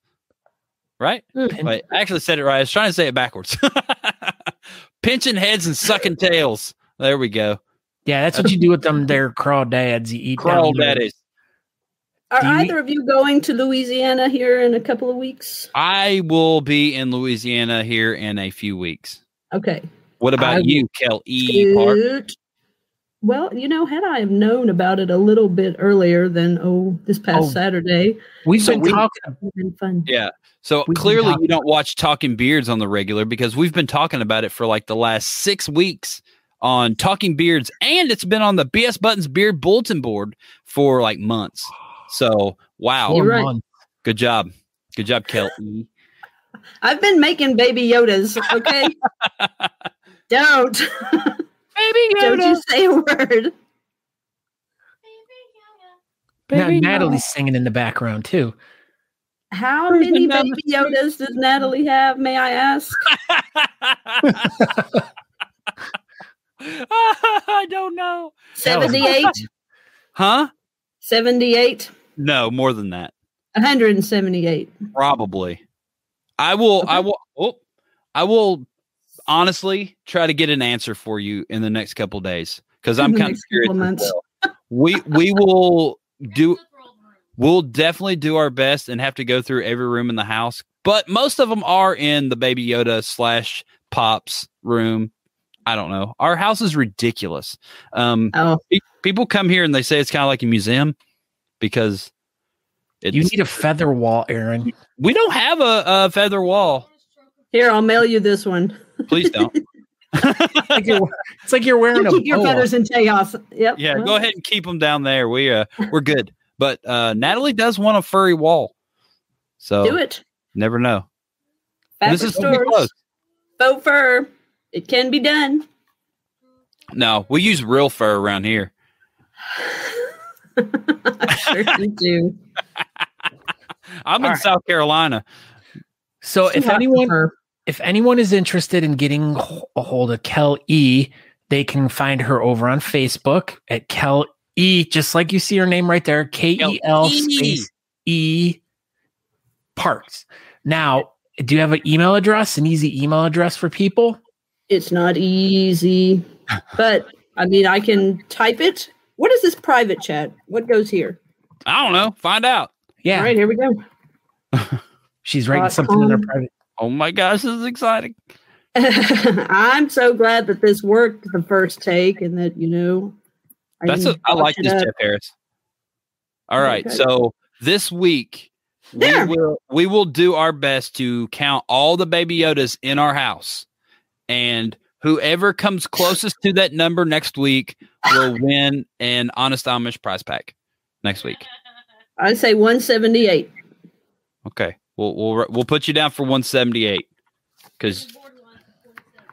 Right? Wait, I actually said it right. I was trying to say it backwards. Pinching heads and sucking tails. There we go. Yeah, that's what you do with them. They're crawdads. You eat Crawdaddies. Are either of you going to Louisiana here in a couple of weeks? I will be in Louisiana here in a few weeks. Okay. What about you, Kel E? Park? Well, had I have known about it a little bit earlier than this past Saturday, we've been talking. It's been fun. Yeah. So clearly you don't watch Talking Beards on the regular because we've been talking about it for like the last 6 weeks on Talking Beards, and it's been on the BS Buttons Beard Bulletin Board for like months. So wow, you're right. Good job, Kel E. I've been making baby Yodas. Okay, don't baby Yoda. Don't you say a word. Now, Natalie's singing in the background too. How many baby Yodas does Natalie have? May I ask? I don't know. 78. Huh? 78. No, more than that. 178. Probably. I will honestly try to get an answer for you in the next couple days because I'm kind of curious. We'll definitely do our best and have to go through every room in the house, but most of them are in the Baby Yoda / Pops room. I don't know. Our house is ridiculous. People come here and they say it's kind of like a museum because you need a feather wall, Aaron. We don't have a feather wall. Here, I'll mail you this one. Please don't. It's like you're wearing keep your feathers in chaos. Yep. Yeah, go ahead and keep them down there. We're good. But Natalie does want a furry wall. So do it. Never know. This is close. Faux fur. It can be done. No, we use real fur around here. I'm sure you do. I'm in South Carolina. So if anyone is interested in getting a hold of Kel E, they can find her over on Facebook at Kel E, just like you see her name right there, KEL space E Parks. Now, do you have an email address, an easy email address for people? It's not easy, but I mean, I can type it. What is this private chat? What goes here? I don't know. Find out. Yeah. All right, here we go. She's writing something in her private. Oh my gosh, this is exciting. I'm so glad that this worked the first take and that, I like this, Jeff Harris. All right. Okay. So this week we will do our best to count all the Baby Yodas in our house. And whoever comes closest to that number next week will win an Honest Amish prize pack next week. I'd say 178. Okay. We'll put you down for 178 because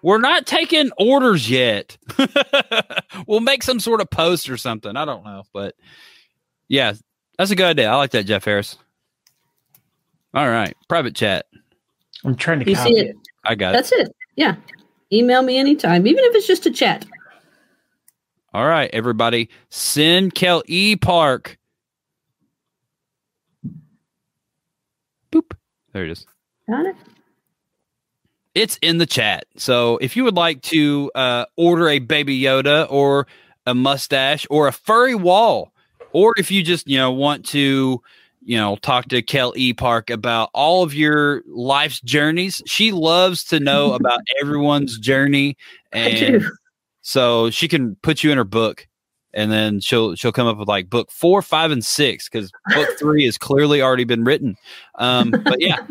we're not taking orders yet. We'll make some sort of post or something. I don't know, but yeah, that's a good idea. I like that, Jeff Harris. All right, private chat. I'm trying to You copy see it? I got That's it. Yeah. Email me anytime, even if it's just a chat. All right, everybody, send Kel E Park. Boop. There it is. Got it? It's in the chat. So if you would like to order a Baby Yoda or a mustache or a furry wall, or if you just, want to, talk to Kel E Park about all of your life's journeys. She loves to know about everyone's journey. And so she can put you in her book, and then she'll come up with like book 4, 5, and 6, because book 3 has clearly already been written. But yeah,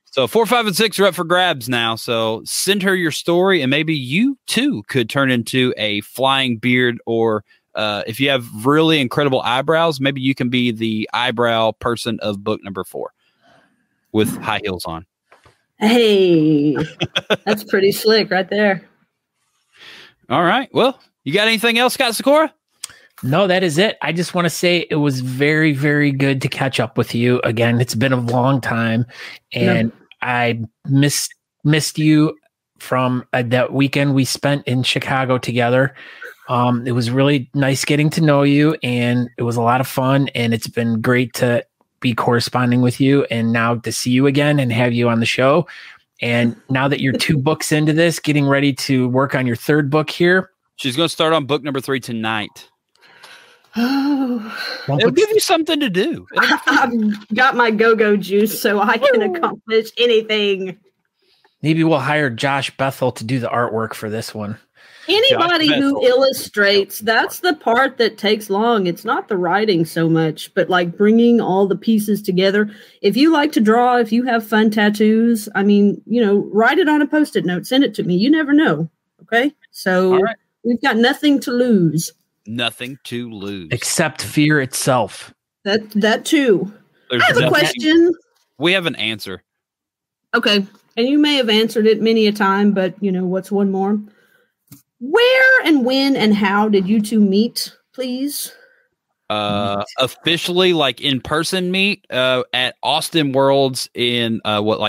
so 4, 5, and 6 are up for grabs now. So send her your story, and maybe you too could turn into a flying beard, or if you have really incredible eyebrows, maybe you can be the eyebrow person of book number 4 with high heels on. Hey, that's pretty slick right there. All right. Well, you got anything else, Scott Sikora? No, that is it. I just want to say it was very, very good to catch up with you again. It's been a long time, and I missed you from that weekend we spent in Chicago together. It was really nice getting to know you, and it was a lot of fun, and it's been great to be corresponding with you, and now to see you again and have you on the show. And now that you're 2 books into this, getting ready to work on your 3rd book here. She's going to start on book number 3 tonight. Oh, It'll give you something to do. I've got my go-go juice, so I can accomplish anything. Maybe we'll hire Josh Bethel to do the artwork for this one. Anybody who illustrates, that's the part that takes long. It's not the writing so much, but like bringing all the pieces together. If you like to draw, if you have fun tattoos, write it on a Post-it note, send it to me. You never know. Okay. So we've got nothing to lose. Nothing to lose. Except fear itself. That too. I have a question. We have an answer. Okay. And you may have answered it many a time, but what's one more? Where and when and how did you 2 meet, please? Officially, like in-person meet at Austin Worlds in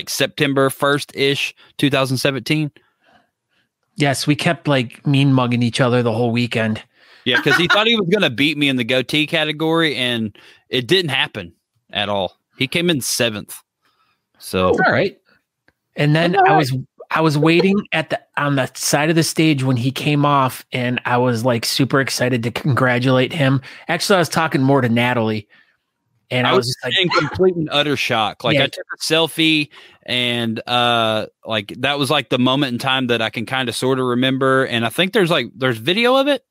September 1st-ish, 2017? Yes, we kept like mean mugging each other the whole weekend. Yeah, because he thought he was going to beat me in the goatee category, and it didn't happen at all. He came in 7th. So all right. And then I was waiting on the side of the stage when he came off, and I was like super excited to congratulate him. Actually, I was talking more to Natalie, and I was just like in complete and utter shock. Like I took a selfie, and that was like the moment in time that I can kind of sort of remember. And I think there's video of it,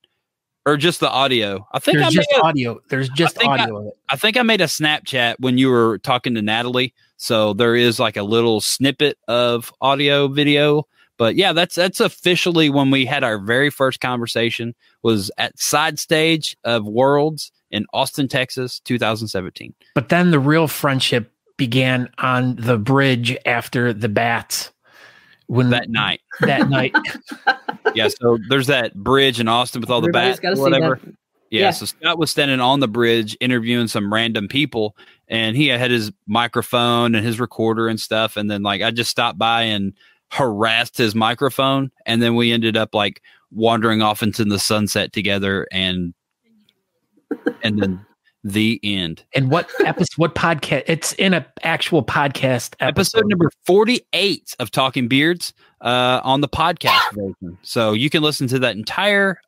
or just the audio. I think there's just audio. There's just audio of it. I think I made a Snapchat when you were talking to Natalie. So there is like a little snippet of audio video, but yeah, that's officially when we had our very first conversation, was at Side Stage of Worlds in Austin, Texas, 2017. But then the real friendship began on the bridge after the bats. That night. Yeah. So there's that bridge in Austin with all the bats or whatever. Yeah, so Scott was standing on the bridge interviewing some random people, and he had his microphone and his recorder and stuff. And then I just stopped by and harassed his microphone. And then we ended up wandering off into the sunset together, and then the end. And what podcast? It's in an actual podcast episode number 48 of Talking Beards on the podcast version. So you can listen to that entire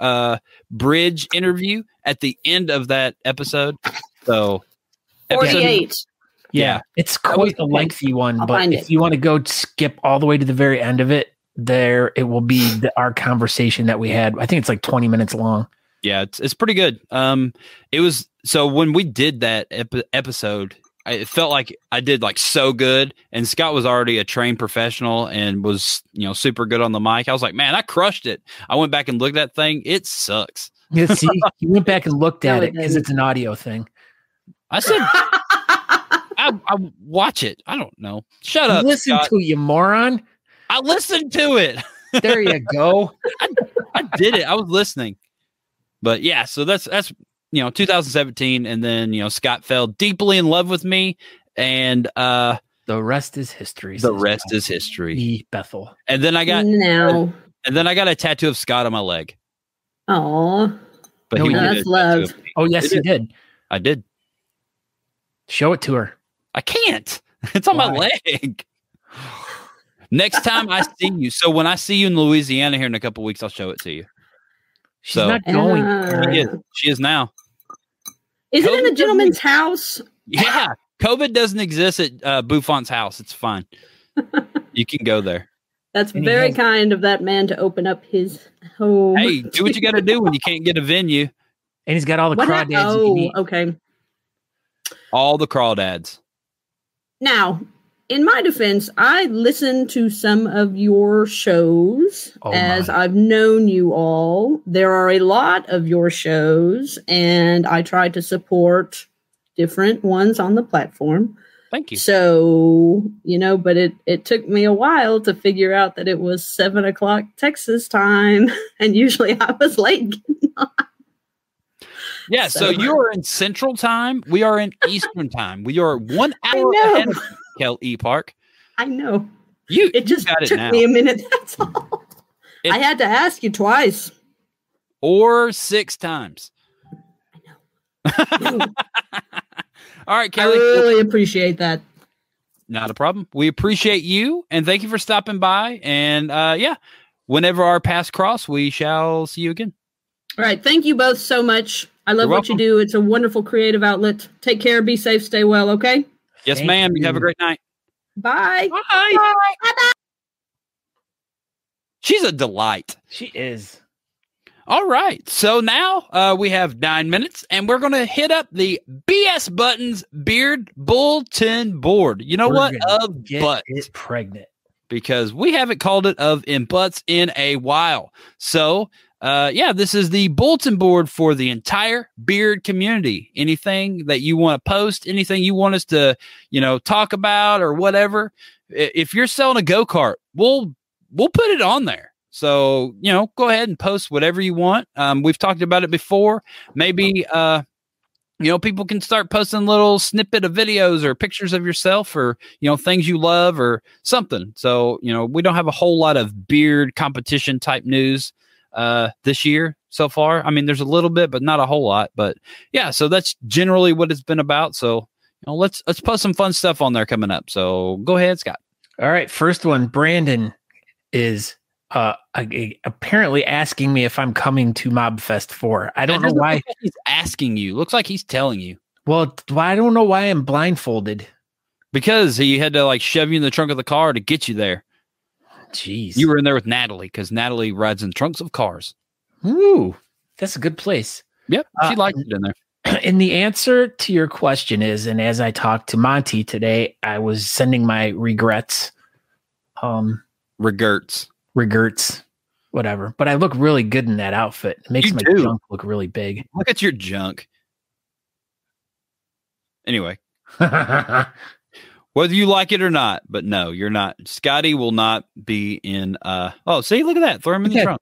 bridge interview at the end of that episode. So 48. Yeah, it's quite a lengthy one, but if you want to go skip all the way to the very end of it, there it will be our conversation that we had. I think it's like 20 minutes long. Yeah, it's pretty good. It was, so when we did that episode, it felt like I did so good, and Scott was already a trained professional and was, super good on the mic. I was like, man, I crushed it. I went back and looked at that thing. It sucks. Yeah, see, you went back and looked at it because it's an audio thing. I said, I watch it. I don't know. Shut up. Listen Scott. to you, moron. I listened to it. There you go. I did it. I was listening. But yeah, so that's 2017, and then Scott fell deeply in love with me, and the rest is history. The rest is history. E. Bethel. And then I got a tattoo of Scott on my leg. Oh, but that's love. Oh yes, you did. I did. Show it to her. I can't. It's on my leg. Next time I see you. So when I see you in Louisiana here in a couple weeks, I'll show it to you. She's not going. She is now. Is it in a gentleman's house? Yeah. COVID doesn't exist at Buffon's house. It's fine. You can go there. That's very kind of that man to open up his home. Hey, do what you got to do when you can't get a venue. And he's got all the crawdads you can eat. Okay. All the crawdads. Now, in my defense, I listened to some of your shows as I've known you all. There are a lot of your shows, and I try to support different ones on the platform. Thank you. So, but it took me a while to figure out that it was 7:00 Texas time, and usually I was late getting on. Yeah, so you're in Central Time. We are in Eastern Time. We are 1 hour ahead of Kel E. Park. I know. It just took me a minute. That's all. I had to ask you twice. Or 6 times. I know. All right, Kelly. I really appreciate that. Not a problem. We appreciate you, and thank you for stopping by. And whenever our paths cross, we shall see you again. All right. Thank you both so much. I love what you do. It's a wonderful creative outlet. Take care. Be safe. Stay well. Okay. Yes, ma'am. You have a great night. Bye. Bye. Bye. She's a delight. She is. All right. So now we have 9 minutes, and we're going to hit up the BS Buttons Beard Bulletin Board. You know what? Of butts. Get pregnant. Because we haven't called it of in butts in a while. So, this is the bulletin board for the entire beard community. Anything that you want to post, anything you want us to, talk about or whatever. If you're selling a go-kart, we'll put it on there. So, go ahead and post whatever you want. We've talked about it before. Maybe, people can start posting little snippet of videos or pictures of yourself or, things you love or something. So, we don't have a whole lot of beard competition type news this year so far. I mean, there's a little bit, but not a whole lot. But yeah, so that's generally what it's been about. So, let's post some fun stuff on there coming up. So go ahead, Scott. All right. First one, Brandon is apparently asking me if I'm coming to MobFest 4. I don't know why he's asking you. Looks like he's telling you. Well, I don't know why I'm blindfolded. Because he had to shove you in the trunk of the car to get you there. Jeez. You were in there with Natalie because Natalie rides in trunks of cars. Ooh, that's a good place. Yep. She liked it in there. And the answer to your question is, and as I talked to Monty today, I was sending my regrets. Regrets, whatever. But I look really good in that outfit. It makes my junk look really big. Look at your junk. Anyway. Whether you like it or not, but no, you're not. Scotty will not be in. See, look at that. Throw him in the trunk.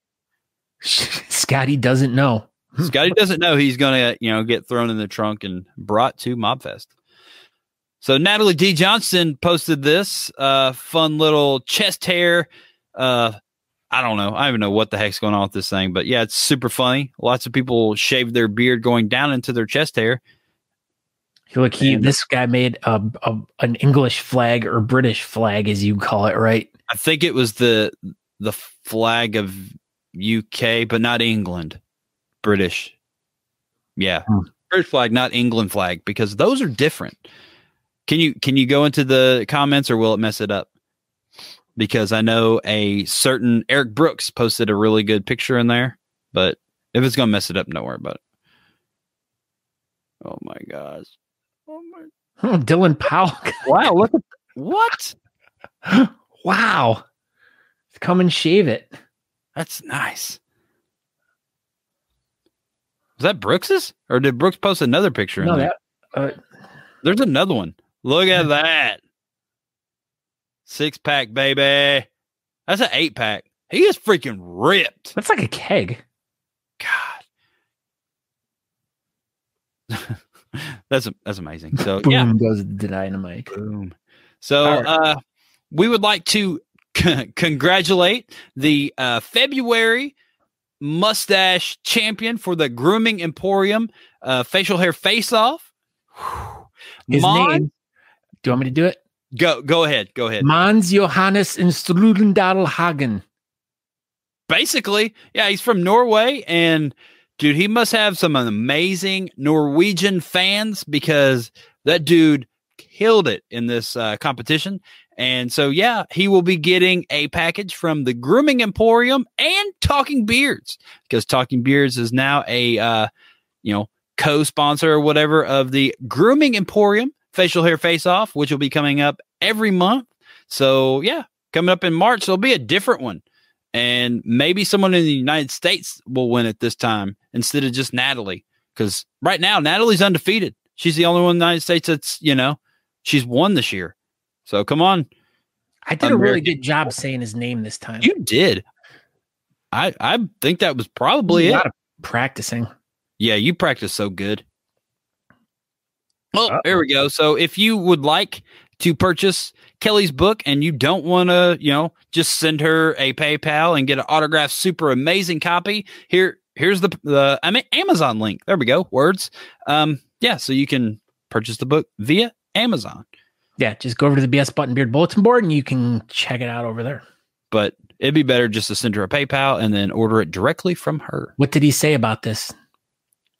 Scotty doesn't know. Scotty doesn't know he's going to, get thrown in the trunk and brought to MobFest. So Natalie D. Johnson posted this fun little chest hair. I don't know. I don't even know what the heck's going on with this thing, but yeah, it's super funny. Lots of people shave their beard going down into their chest hair. Look, this guy made an English flag or British flag, as you call it, right? I think it was the flag of UK, but not England. British. Yeah. British flag, not England flag, because those are different. Can you go into the comments or will it mess it up? Because I know a certain Eric Brooks posted a really good picture in there, but if it's going to mess it up, don't worry about it. Oh my gosh. Oh my. Dylan Powell. Wow. Look at what? Wow. Come and shave it. That's nice. Was that Brooks's? Or did Brooks post another picture in there? That, there's another one. Look at that. 6-pack, baby. That's an 8-pack. He is freaking ripped. That's like a keg. God. That's amazing. So Boom yeah. goes the dynamite. Boom. So we would like to congratulate the February mustache champion for the Grooming Emporium facial hair face-off. His name. Do you want me to do it? Go ahead. Mans Johannes in Strudendal Basically, yeah, he's from Norway, and dude, he must have some amazing Norwegian fans because that dude killed it in this competition. And so, yeah, he will be getting a package from the Grooming Emporium and Talking Beards, because Talking Beards is now a co-sponsor or whatever of the Grooming Emporium facial hair face-off, which will be coming up every month. So, yeah, coming up in March, there'll be a different one. And maybe someone in the United States will win it this time instead of just Natalie. Because right now, Natalie's undefeated. She's the only one in the United States that's, she's won this year. So come on. I did a really good job saying his name this time. You did. I think that was probably a it. lot of practicing. Yeah, you practice so good. Well, there we go. So if you would like to purchase Kelly's book and you don't want to, just send her a PayPal and get an autographed, super amazing copy, here's the Amazon link. There we go. Words. So you can purchase the book via Amazon. Yeah, just go over to the BS Button Beard bulletin board and you can check it out over there. But it'd be better just to send her a PayPal and then order it directly from her. What did he say about this?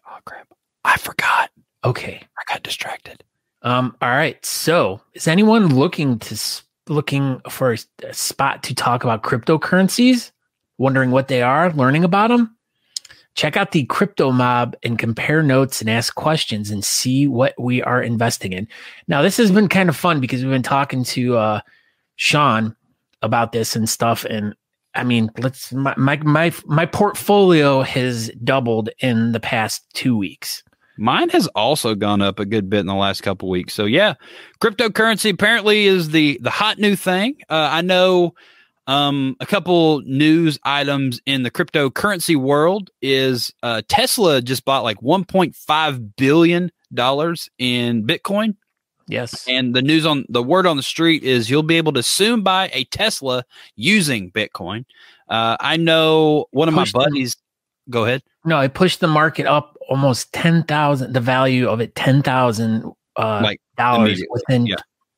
Oh, crap. I forgot. Okay. I got distracted. All right. So is anyone looking for a spot to talk about cryptocurrencies? Wondering what they are, learning about them? Check out the Crypto Mob and compare notes and ask questions and see what we are investing in. Now, this has been kind of fun because we've been talking to Sean about this and stuff. And I mean, my portfolio has doubled in the past 2 weeks. Mine has also gone up a good bit in the last couple of weeks. So yeah, cryptocurrency apparently is the hot new thing. I know a couple news items in the cryptocurrency world is Tesla just bought like $1.5 billion in Bitcoin. Yes. And the word on the street is you'll be able to soon buy a Tesla using Bitcoin. I know one of my buddies. Go ahead. No, it pushed the market up almost 10,000. The value of it, $10,000 dollars within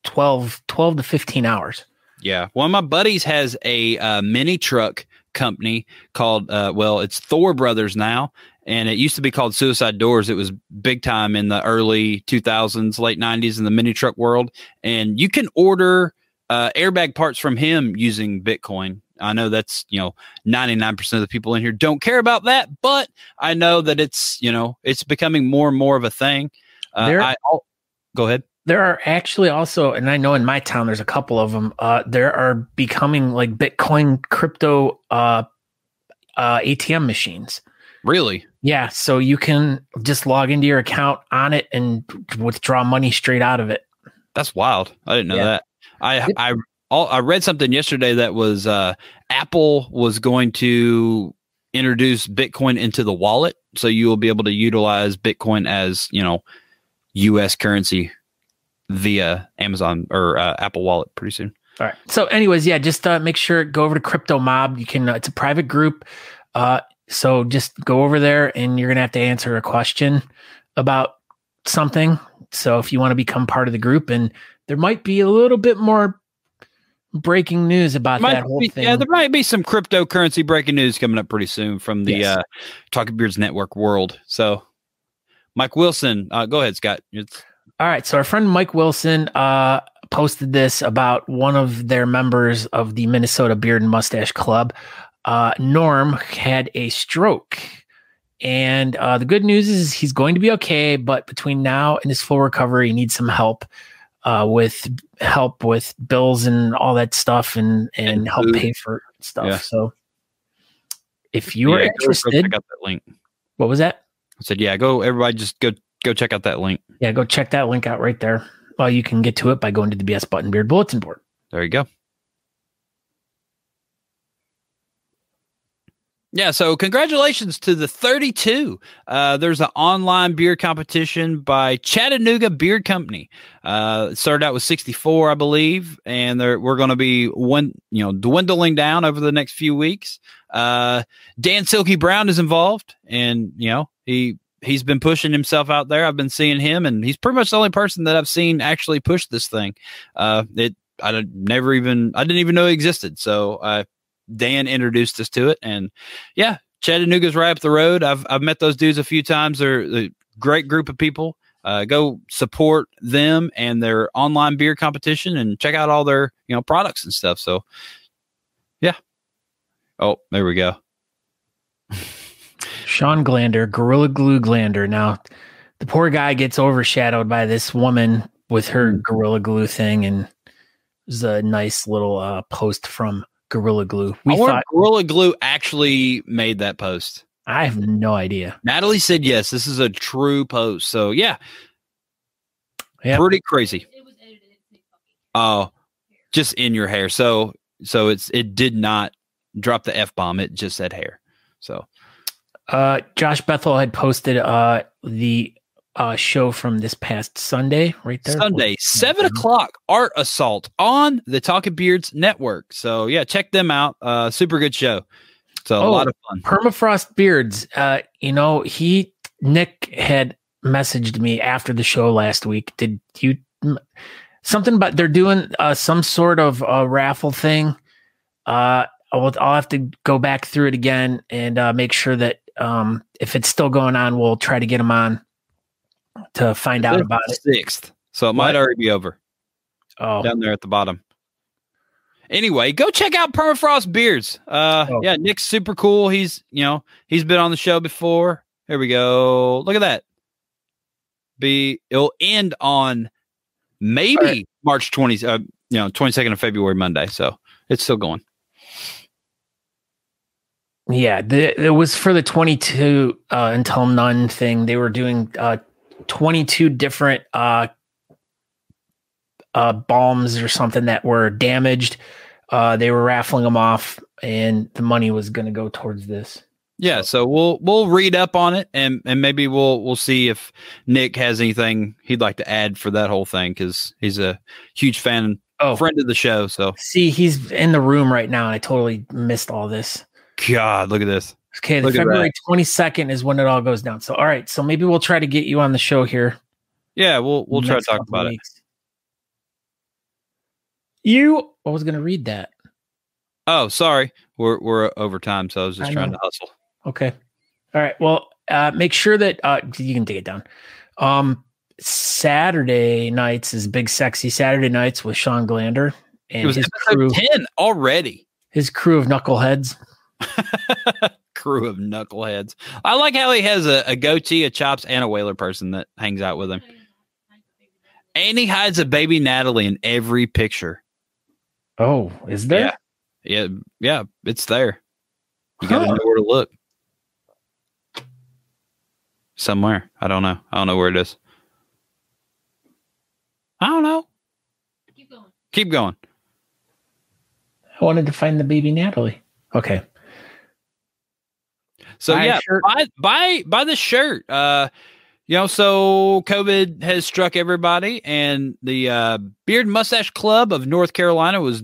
12 to 15 hours. Yeah. One of my buddies has a mini truck company called, it's Thor Brothers now. And it used to be called Suicide Doors. It was big time in the early 2000s, late 90s in the mini truck world. And you can order airbag parts from him using Bitcoin. I know that's, 99% of the people in here don't care about that, but I know that it's, it's becoming more and more of a thing. Go ahead. There are actually also, and I know in my town, there's a couple of them, there are becoming like Bitcoin crypto ATM machines. Really? Yeah. So you can just log into your account on it and withdraw money straight out of it. That's wild. I didn't know that. I read something yesterday that was Apple was going to introduce Bitcoin into the wallet. So you will be able to utilize Bitcoin as, U.S. currency via Amazon or Apple Wallet pretty soon. All right. So anyways, just make sure, go over to Crypto Mob. You can, it's a private group. So just go over there and you're going to have to answer a question about something. So if you want to become part of the group, and there might be a little bit more breaking news about that whole thing. Yeah, there might be some cryptocurrency breaking news coming up pretty soon from the Talking Beards Network world. So Mike Wilson, go ahead, Scott. All right. So our friend Mike Wilson posted this about one of their members of the Minnesota Beard and Mustache Club. Norm had a stroke, and the good news is he's going to be okay, but between now and his full recovery, he needs some help with bills and all that stuff and help pay for stuff. Yeah. So if you are interested, go check out that link. What was that? I said, everybody just go check out that link. Yeah, go check that link out right there. well, you can get to it by going to the BS Button Beard bulletin board. There you go. Yeah, so congratulations to the 32. There's an online beer competition by Chattanooga Beard Company. It started out with 64, I believe, and we're going to be dwindling down over the next few weeks. Dan Silky Brown is involved, and he's been pushing himself out there. I've been seeing him, and he's pretty much the only person that I've seen actually push this thing. I didn't even know it existed. So Dan introduced us to it, and yeah, Chattanooga's right up the road. I've met those dudes a few times. They're a great group of people. Go support them and their online beer competition, and check out all their products and stuff. So yeah. Oh, there we go. Sean Glander, Gorilla Glue Glander. Now, the poor guy gets overshadowed by this woman with her Gorilla Glue thing, and there's a nice little post from Gorilla Glue. I wonder Gorilla Glue actually made that post. I have no idea. Natalie said yes, this is a true post. So yeah. Pretty crazy. It was edited. Oh, just in your hair. So it did not drop the F-bomb. It just said hair. So Josh Bethel had posted the show from this past Sunday right there. Sunday, 7 o'clock, Art Assault on the Talking Beards Network. So yeah, check them out. Super good show. So a lot of fun. Permafrost Beards. Nick had messaged me after the show last week. Did you something about they're doing some sort of raffle thing? I'll have to go back through it again and make sure that if it's still going on, we'll try to get them on to find out about it. 6th. So it might already be over. Oh, down there at the bottom. Anyway, go check out Permafrost Beards. Yeah, Nick's super cool. He's been on the show before. Here we go. Look at that. It'll end on maybe March 20th, 22nd of February, Monday. So it's still going. Yeah, it was for the 22 until none thing. They were doing 22 different bombs or something that were damaged. They were raffling them off, and the money was going to go towards this. Yeah, so we'll read up on it, and maybe we'll see if Nick has anything he'd like to add for that whole thing, because he's a huge fan, friend of the show. So see, he's in the room right now, and I totally missed all this. God, look at this. Okay, the February 22nd is when it all goes down. So all right, so maybe we'll try to get you on the show here. Yeah, we'll try to talk about it. I was going to read that. Oh, sorry. We're over time, so I was just trying to hustle. Okay. All right. Well, make sure that you can take it down. Saturday nights is Big Sexy Saturday Nights with Sean Glander and his crew. 10 already. His crew of knuckleheads. Crew of knuckleheads. I like how he has a goatee, a chops, and a whaler person that hangs out with him. And he hides a baby Natalie in every picture. Oh, is there? Yeah, it's there. You gotta know where to look. Somewhere. I don't know where it is. I don't know. Keep going. I wanted to find the baby Natalie. Okay. So buy the shirt. So COVID has struck everybody, and the Beard Mustache Club of North Carolina was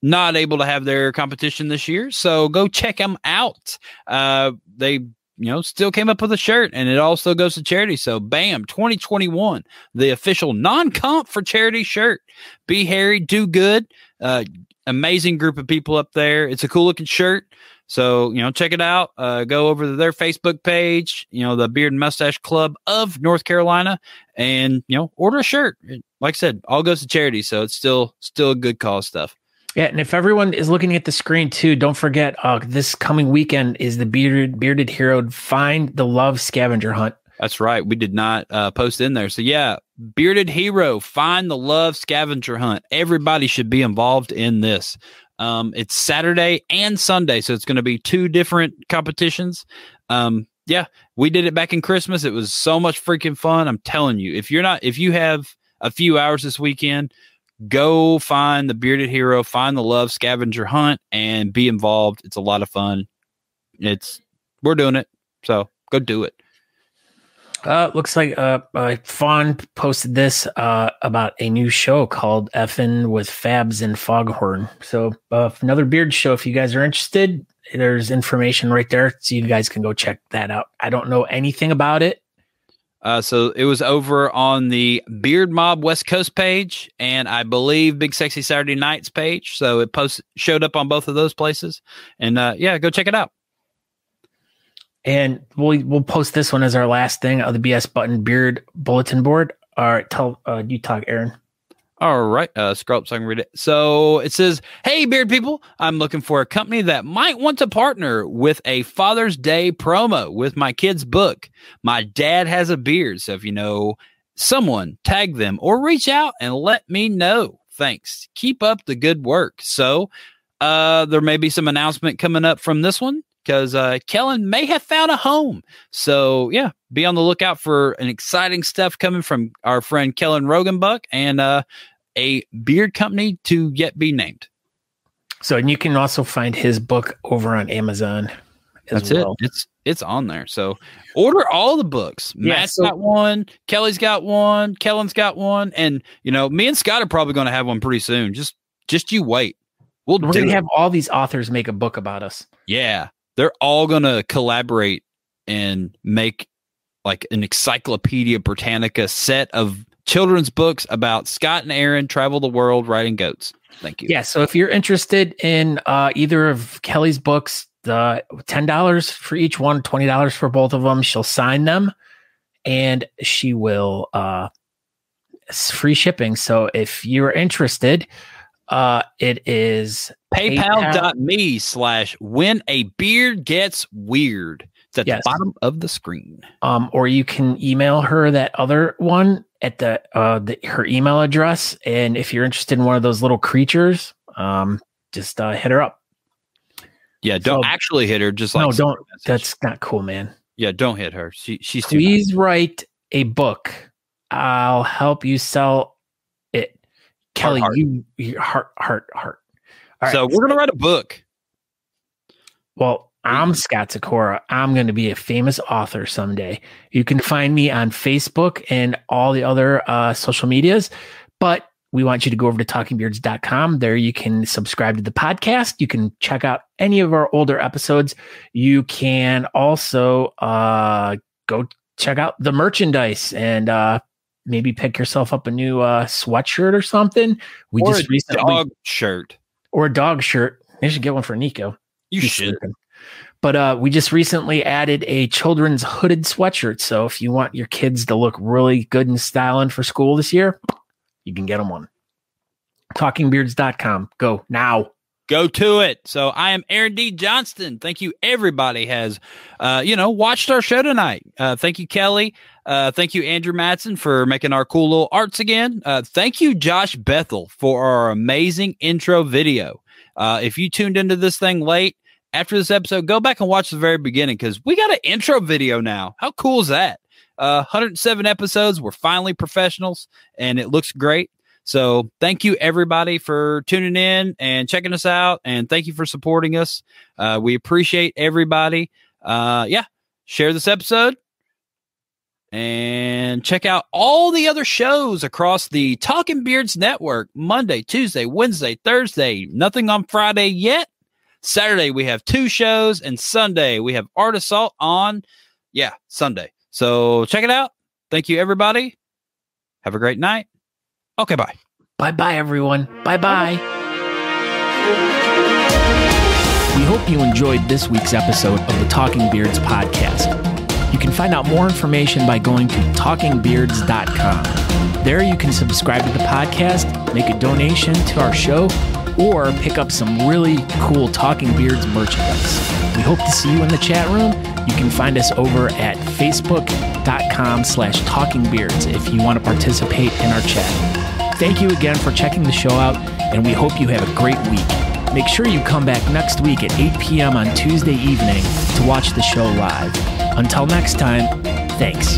not able to have their competition this year. So go check them out. They still came up with a shirt, and it also goes to charity. So bam, 2021, the official non-comp for charity shirt. Be hairy, do good. Amazing group of people up there. It's a cool looking shirt. So, check it out. Go over to their Facebook page, the Beard and Mustache Club of North Carolina, and, order a shirt. Like I said, all goes to charity. So it's still a good cause stuff. Yeah. And if everyone is looking at the screen too, don't forget, this coming weekend is the Bearded Hero Find the Love Scavenger Hunt. That's right. We did not post in there. So yeah, Bearded Hero Find the Love Scavenger Hunt. Everybody should be involved in this. It's Saturday and Sunday, so it's going to be 2 different competitions. Yeah, we did it back in Christmas. It was so much freaking fun. I'm telling you, if you have a few hours this weekend, go find the Bearded Hero, find the Love Scavenger Hunt, and be involved. It's a lot of fun. We're doing it, so go do it. Looks like Fawn posted this about a new show called Effin' with Fabs and Foghorn. So another beard show. If you guys are interested, there's information right there, so you guys can go check that out. I don't know anything about it. So it was over on the Beard Mob West Coast page, and I believe Big Sexy Saturday Nights page. So it showed up on both of those places, and go check it out. And we'll post this one as our last thing of the BS Button Beard bulletin board. All right, tell you talk, Aaron. All right, scroll up so I can read it. So it says, "Hey, Beard people, I'm looking for a company that might want to partner with a Father's Day promo with my kid's book. My dad has a beard, so if you know someone, tag them or reach out and let me know. Thanks. Keep up the good work." So there may be some announcement coming up from this one, because Kellen may have found a home. So, yeah, be on the lookout for an exciting stuff coming from our friend Kellen Rogenbuck and a beard company to yet be named. So, and you can also find his book over on Amazon as well. It's on there. So, order all the books. Yeah, Matt's got one. Kelly's got one. Kellen's got one. And, me and Scott are probably going to have one pretty soon. Just you wait. We're going to have all these authors make a book about us. Yeah. They're all going to collaborate and make like an Encyclopedia Britannica set of children's books about Scott and Aaron travel the world riding goats. Thank you. Yeah. So if you're interested in either of Kelly's books, the $10 for each one, $20 for both of them, she'll sign them and she will, it's free shipping. So if you're interested, it is PayPal.me/whenabeardgetsweird. It's at the bottom of the screen. Or you can email her that other one at her email address. And if you're interested in one of those little creatures, just hit her up. Yeah, don't actually hit her. Just like no, don't. That's not cool, man. Yeah, don't hit her. She's please too write a book. I'll help you sell it. Kelly, heart. you heart. All right, so we're gonna write a book. Well, I'm Scott Sikora. I'm going to be a famous author someday. You can find me on Facebook and all the other social medias, but we want you to go over to talkingbeards.com. There you can subscribe to the podcast. You can check out any of our older episodes. You can also go check out the merchandise and maybe pick yourself up a new sweatshirt or something. Or just recently dog shirt. Or a dog shirt. You should get one for Nico. You should. But we just recently added a children's hooded sweatshirt. So if you want your kids to look really good and styling for school this year, you can get them one. Talkingbeards.com. Go now. Go to it. So I am Aaron D. Johnston. Thank you. Everybody has, watched our show tonight. Thank you, Kelly. Thank you, Andrew Matson, for making our cool little arts again. Thank you, Josh Bethel, for our amazing intro video. If you tuned into this thing late, after this episode, go back and watch the very beginning because we got an intro video now. How cool is that? 107 episodes. We're finally professionals, and it looks great. So thank you, everybody, for tuning in and checking us out, and thank you for supporting us. We appreciate everybody. Share this episode and check out all the other shows across the Talking Beards Network. Monday, Tuesday, Wednesday, Thursday. Nothing on Friday yet. Saturday, we have 2 shows, and Sunday, we have Art Assault on, Sunday. So check it out. Thank you, everybody. Have a great night. Okay, bye. Bye-bye, everyone. Bye-bye. We hope you enjoyed this week's episode of the Talking Beards podcast. You can find out more information by going to talkingbeards.com. There you can subscribe to the podcast, make a donation to our show, or pick up some really cool Talking Beards merchandise. We hope to see you in the chat room. You can find us over at facebook.com/talkingbeards if you want to participate in our chat. Thank you again for checking the show out, and we hope you have a great week. Make sure you come back next week at 8 p.m. on Tuesday evening to watch the show live. Until next time, thanks.